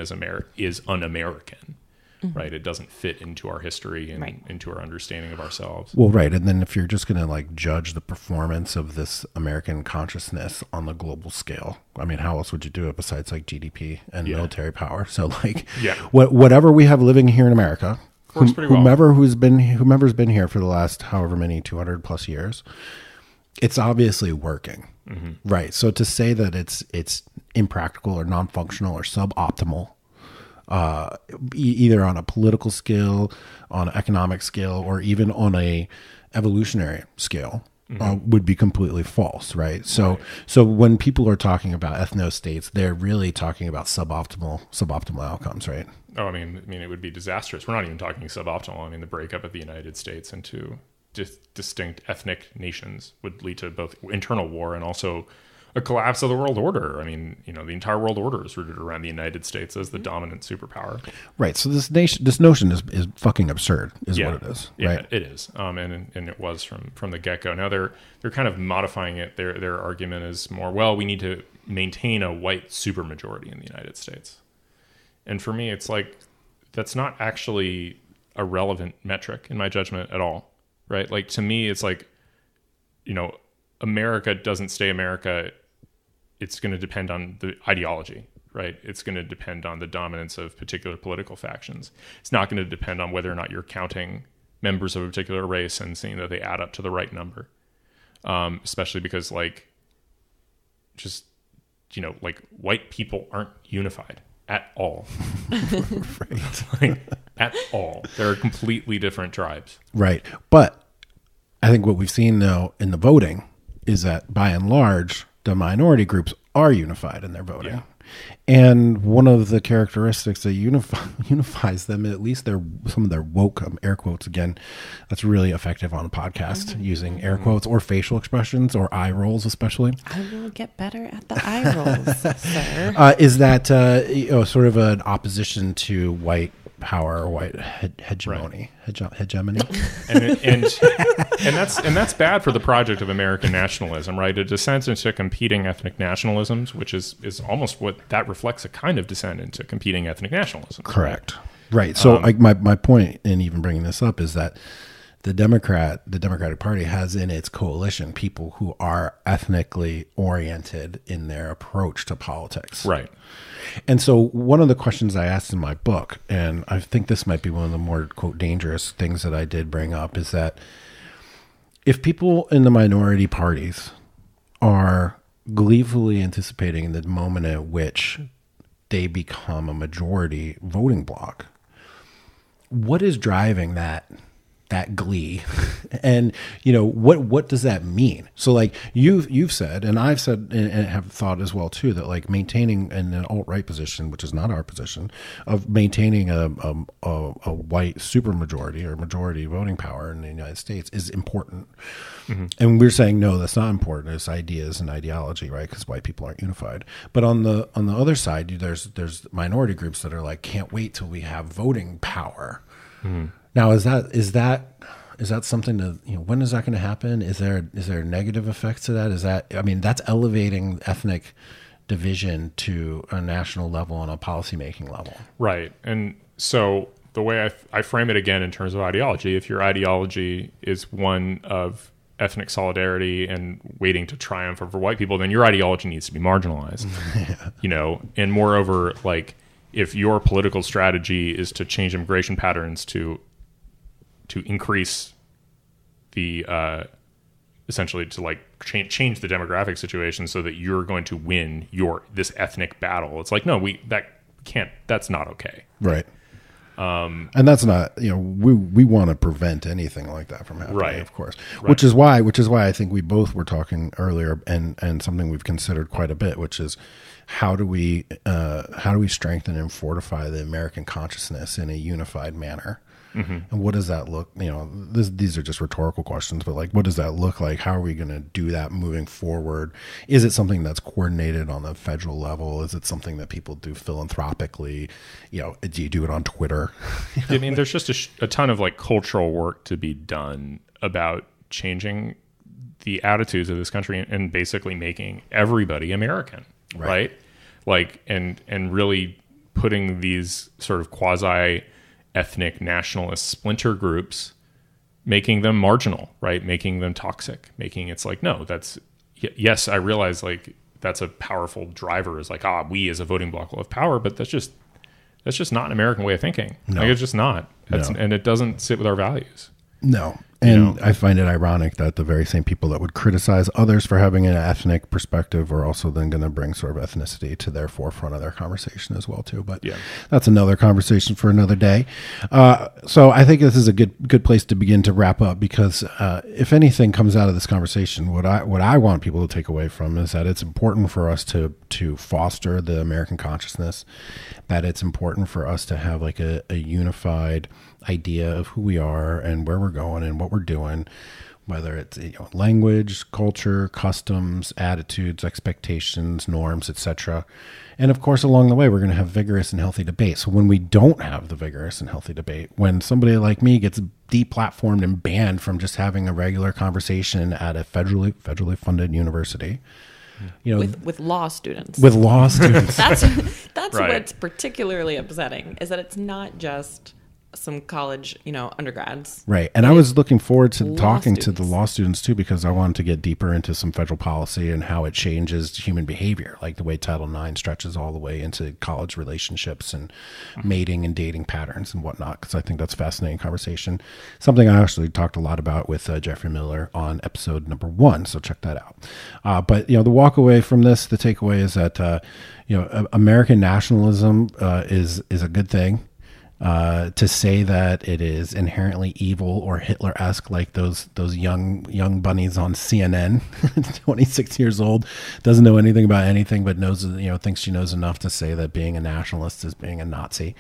is un-American. Mm-hmm. Right. It doesn't fit into our history and into our understanding of ourselves. Well, right. And then if you're just going to like judge the performance of this American consciousness on the global scale, I mean, how else would you do it besides like GDP and military power? So like whatever we have living here in America, whomever's been here for the last however many 200 plus years, it's obviously working, right? So to say that it's impractical or non-functional or suboptimal, either on a political scale, on an economic scale, or even on a evolutionary scale, would be completely false, right? So when people are talking about ethno-states, they're really talking about suboptimal outcomes, right? Oh, I mean, it would be disastrous. We're not even talking suboptimal. I mean, the breakup of the United States into distinct ethnic nations would lead to both internal war and also a collapse of the world order. I mean, the entire world order is rooted around the United States as the dominant superpower. Right. So this notion is fucking absurd, is what it is. Yeah, right? It is. And it was from the get-go. Now they're kind of modifying it. Their argument is more, well, we need to maintain a white supermajority in the United States. And for me, it's like, that's not actually a relevant metric in my judgment at all. Right? Like, to me, it's like, America doesn't stay America. It's going to depend on the ideology, right? It's going to depend on the dominance of particular political factions. It's not going to depend on whether or not you're counting members of a particular race and seeing that they add up to the right number. Especially because, like, just, like, white people aren't unified at all. Right. Like, at all. They're completely different tribes. Right. But I think what we've seen now in the voting is that by and large, the minority groups are unified in their voting. Yeah. And one of the characteristics that unifies them, at least some of their woke, air quotes again, that's really effective on a podcast, using air quotes or facial expressions or eye rolls especially. I will get better at the eye rolls, sir. Is that sort of an opposition to white power or white hegemony, hegemony, and that's bad for the project of American nationalism, right? A descent into competing ethnic nationalisms, which is almost what that reflects, a kind of descent into competing ethnic nationalism. Correct. Right. So my point in even bringing this up is that the Democratic Party has in its coalition people who are ethnically oriented in their approach to politics. Right. And so one of the questions I asked in my book, and I think this might be one of the more, quote, dangerous things that I did bring up, is that if people in the minority parties are gleefully anticipating the moment at which they become a majority voting bloc, what is driving that glee? And what does that mean? So like you've said, and I've said, and have thought as well too, that like maintaining in an alt-right position, which is not our position, of maintaining a white supermajority or majority voting power in the United States is important. Mm-hmm. And we're saying no, that's not important. It's ideas and ideology, right? Because white people aren't unified. But on the other side, there's minority groups that are like, can't wait till we have voting power. Mm-hmm. Now, is that something to, when is that going to happen? Is there negative effects to that? That's elevating ethnic division to a national level and a policymaking level. Right. And so the way I frame it again in terms of ideology, if your ideology is one of ethnic solidarity and waiting to triumph over white people, then your ideology needs to be marginalized. Yeah. And moreover, like, if your political strategy is to change immigration patterns to increase the essentially to like change the demographic situation so that you're going to win this ethnic battle, it's like, no, that's not okay. Right. And that's not, we want to prevent anything like that from happening, right, of course, right. which is why I think we both were talking earlier, and something we've considered quite a bit, which is how do we strengthen and fortify the American consciousness in a unified manner? Mm-hmm. And what does that look, these are just rhetorical questions, but like, what does that look like? How are we going to do that moving forward? Is it something that's coordinated on the federal level? Is it something that people do philanthropically? Do you do it on Twitter? I mean, there's just a ton of like cultural work to be done about changing the attitudes of this country and basically making everybody American, right? Like, and really putting these sort of quasi ethnic nationalist splinter groups, making them marginal, right? Making them toxic, it's like, no, yes, I realize like that's a powerful driver, is like, we as a voting bloc will have power, but that's just not an American way of thinking. No. Like, it's just not. And it doesn't sit with our values. No. And I find it ironic that the very same people that would criticize others for having an ethnic perspective are also then going to bring sort of ethnicity to their forefront of their conversation as well too. But that's another conversation for another day. So I think this is a good place to begin to wrap up, because if anything comes out of this conversation, what I want people to take away from is that it's important for us to foster the American consciousness, that it's important for us to have like a unified idea of who we are and where we're going and what we're doing, whether it's language, culture, customs, attitudes, expectations, norms, etc. And of course, along the way, we're going to have vigorous and healthy debate. So when we don't have the vigorous and healthy debate, when somebody like me gets deplatformed and banned from just having a regular conversation at a federally funded university, with law students. With law students. That's Right. what's particularly upsetting, is that it's not just some college, undergrads. Right. And I was looking forward to talking students. to the law students too, because I wanted to get deeper into some federal policy and how it changes human behavior, like the way Title IX stretches all the way into college relationships and mating and dating patterns and whatnot, because I think that's a fascinating conversation. Something I actually talked a lot about with Jeffrey Miller on episode number 1. So check that out. But, the walk away from this, the takeaway is that, American nationalism is a good thing. To say that it is inherently evil or Hitler-esque, like those young bunnies on CNN, 26 years old, doesn't know anything about anything, but knows, thinks she knows enough to say that being a nationalist is being a Nazi.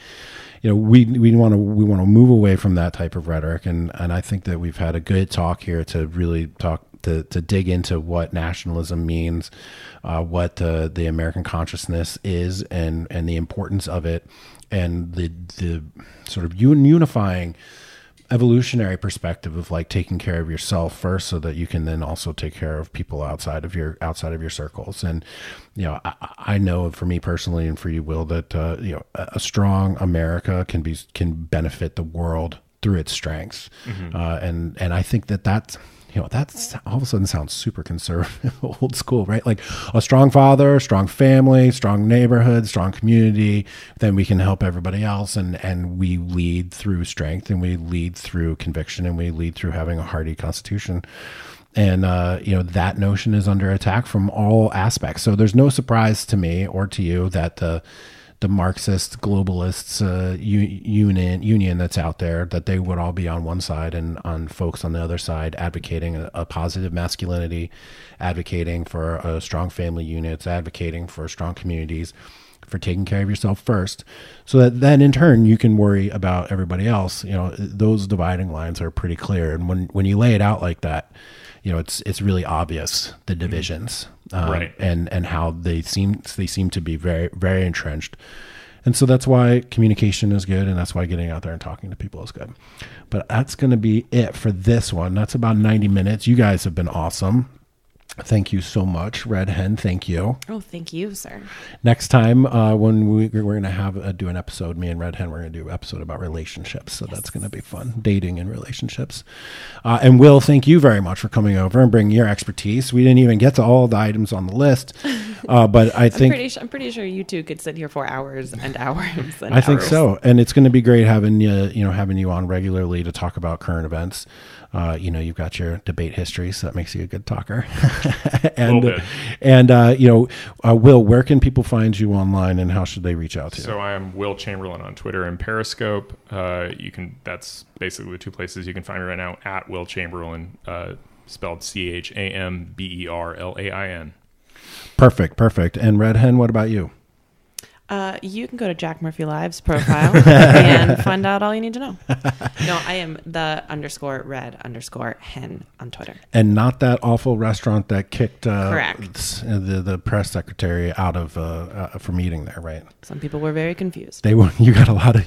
We want to move away from that type of rhetoric, and I think that we've had a good talk here to really talk to dig into what nationalism means, what the American consciousness is, and the importance of it, and the sort of unifying evolutionary perspective of like taking care of yourself first, so that you can then also take care of people outside of your circles. And I know for me personally, and for you, Will, that a strong America can benefit the world through its strengths. And I think that's all of a sudden sounds super conservative, old school, right? Like a strong father, strong family, strong neighborhood, strong community, then we can help everybody else. And we lead through strength, and we lead through conviction, and we lead through having a hardy constitution. And, that notion is under attack from all aspects. So there's no surprise to me or to you that the Marxist globalists union that's out there, that they would all be on one side, and on folks on the other side advocating a positive masculinity, advocating for a strong family units, advocating for strong communities, for taking care of yourself first, so that then in turn you can worry about everybody else. Those dividing lines are pretty clear, and when you lay it out like that, it's really obvious, the divisions, right, and how they seem to be very, very entrenched. And so that's why communication is good, and that's why getting out there and talking to people is good. But that's going to be it for this one. That's about 90 minutes. You guys have been awesome. Thank you so much, Red Hen. Thank you. Oh, thank you, sir. Next time, when we're going to have do an episode, me and Red Hen, we're going to do an episode about relationships. So that's going to be fun, dating and relationships. And Will, thank you very much for coming over and bringing your expertise. We didn't even get to all the items on the list, but I think I'm pretty sure you two could sit here for hours and hours. And I think so, and it's going to be great having you on regularly to talk about current events. You've got your debate history, so that makes you a good talker. Will, where can people find you online, and how should they reach out to you? So I am Will Chamberlain on Twitter and Periscope. That's basically the two places you can find me right now, at Will Chamberlain, spelled Chamberlain. Perfect. And Red Hen, what about you? You can go to Jack Murphy Live's profile and find out all you need to know. No, I am the _red_hen on Twitter. And not that awful restaurant that kicked correct the press secretary out of from eating there, right? Some people were very confused. You got a lot of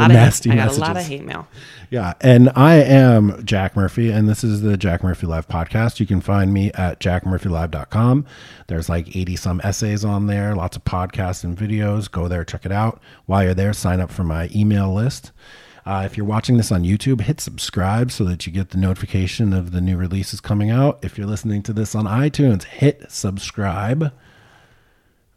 nasty messages. I got a lot of hate mail. Yeah, and I am Jack Murphy, and this is the Jack Murphy Live podcast. You can find me at jackmurphylive.com. There's like 80 some essays on there, lots of podcasts and videos. Go there, check it out. While you're there, sign up for my email list. If you're watching this on YouTube, hit subscribe so that you get the notification of the new releases coming out. If you're listening to this on iTunes, hit subscribe.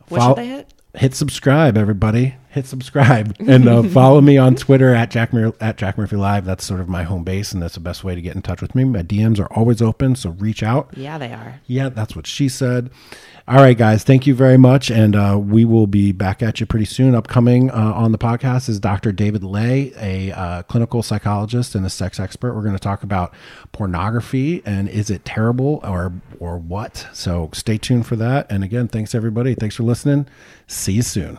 What should they hit? Hit subscribe, everybody. hit subscribe and follow me on Twitter at Jack Murphy Live. That's sort of my home base, and that's the best way to get in touch with me. My DMs are always open, so reach out. Yeah, they are. Yeah, that's what she said. All right, guys, thank you very much, and we will be back at you pretty soon. Upcoming on the podcast is Dr. David Lay, a clinical psychologist and a sex expert. We're going to talk about pornography and is it terrible or what? So stay tuned for that. And again, thanks everybody. Thanks for listening. See you soon.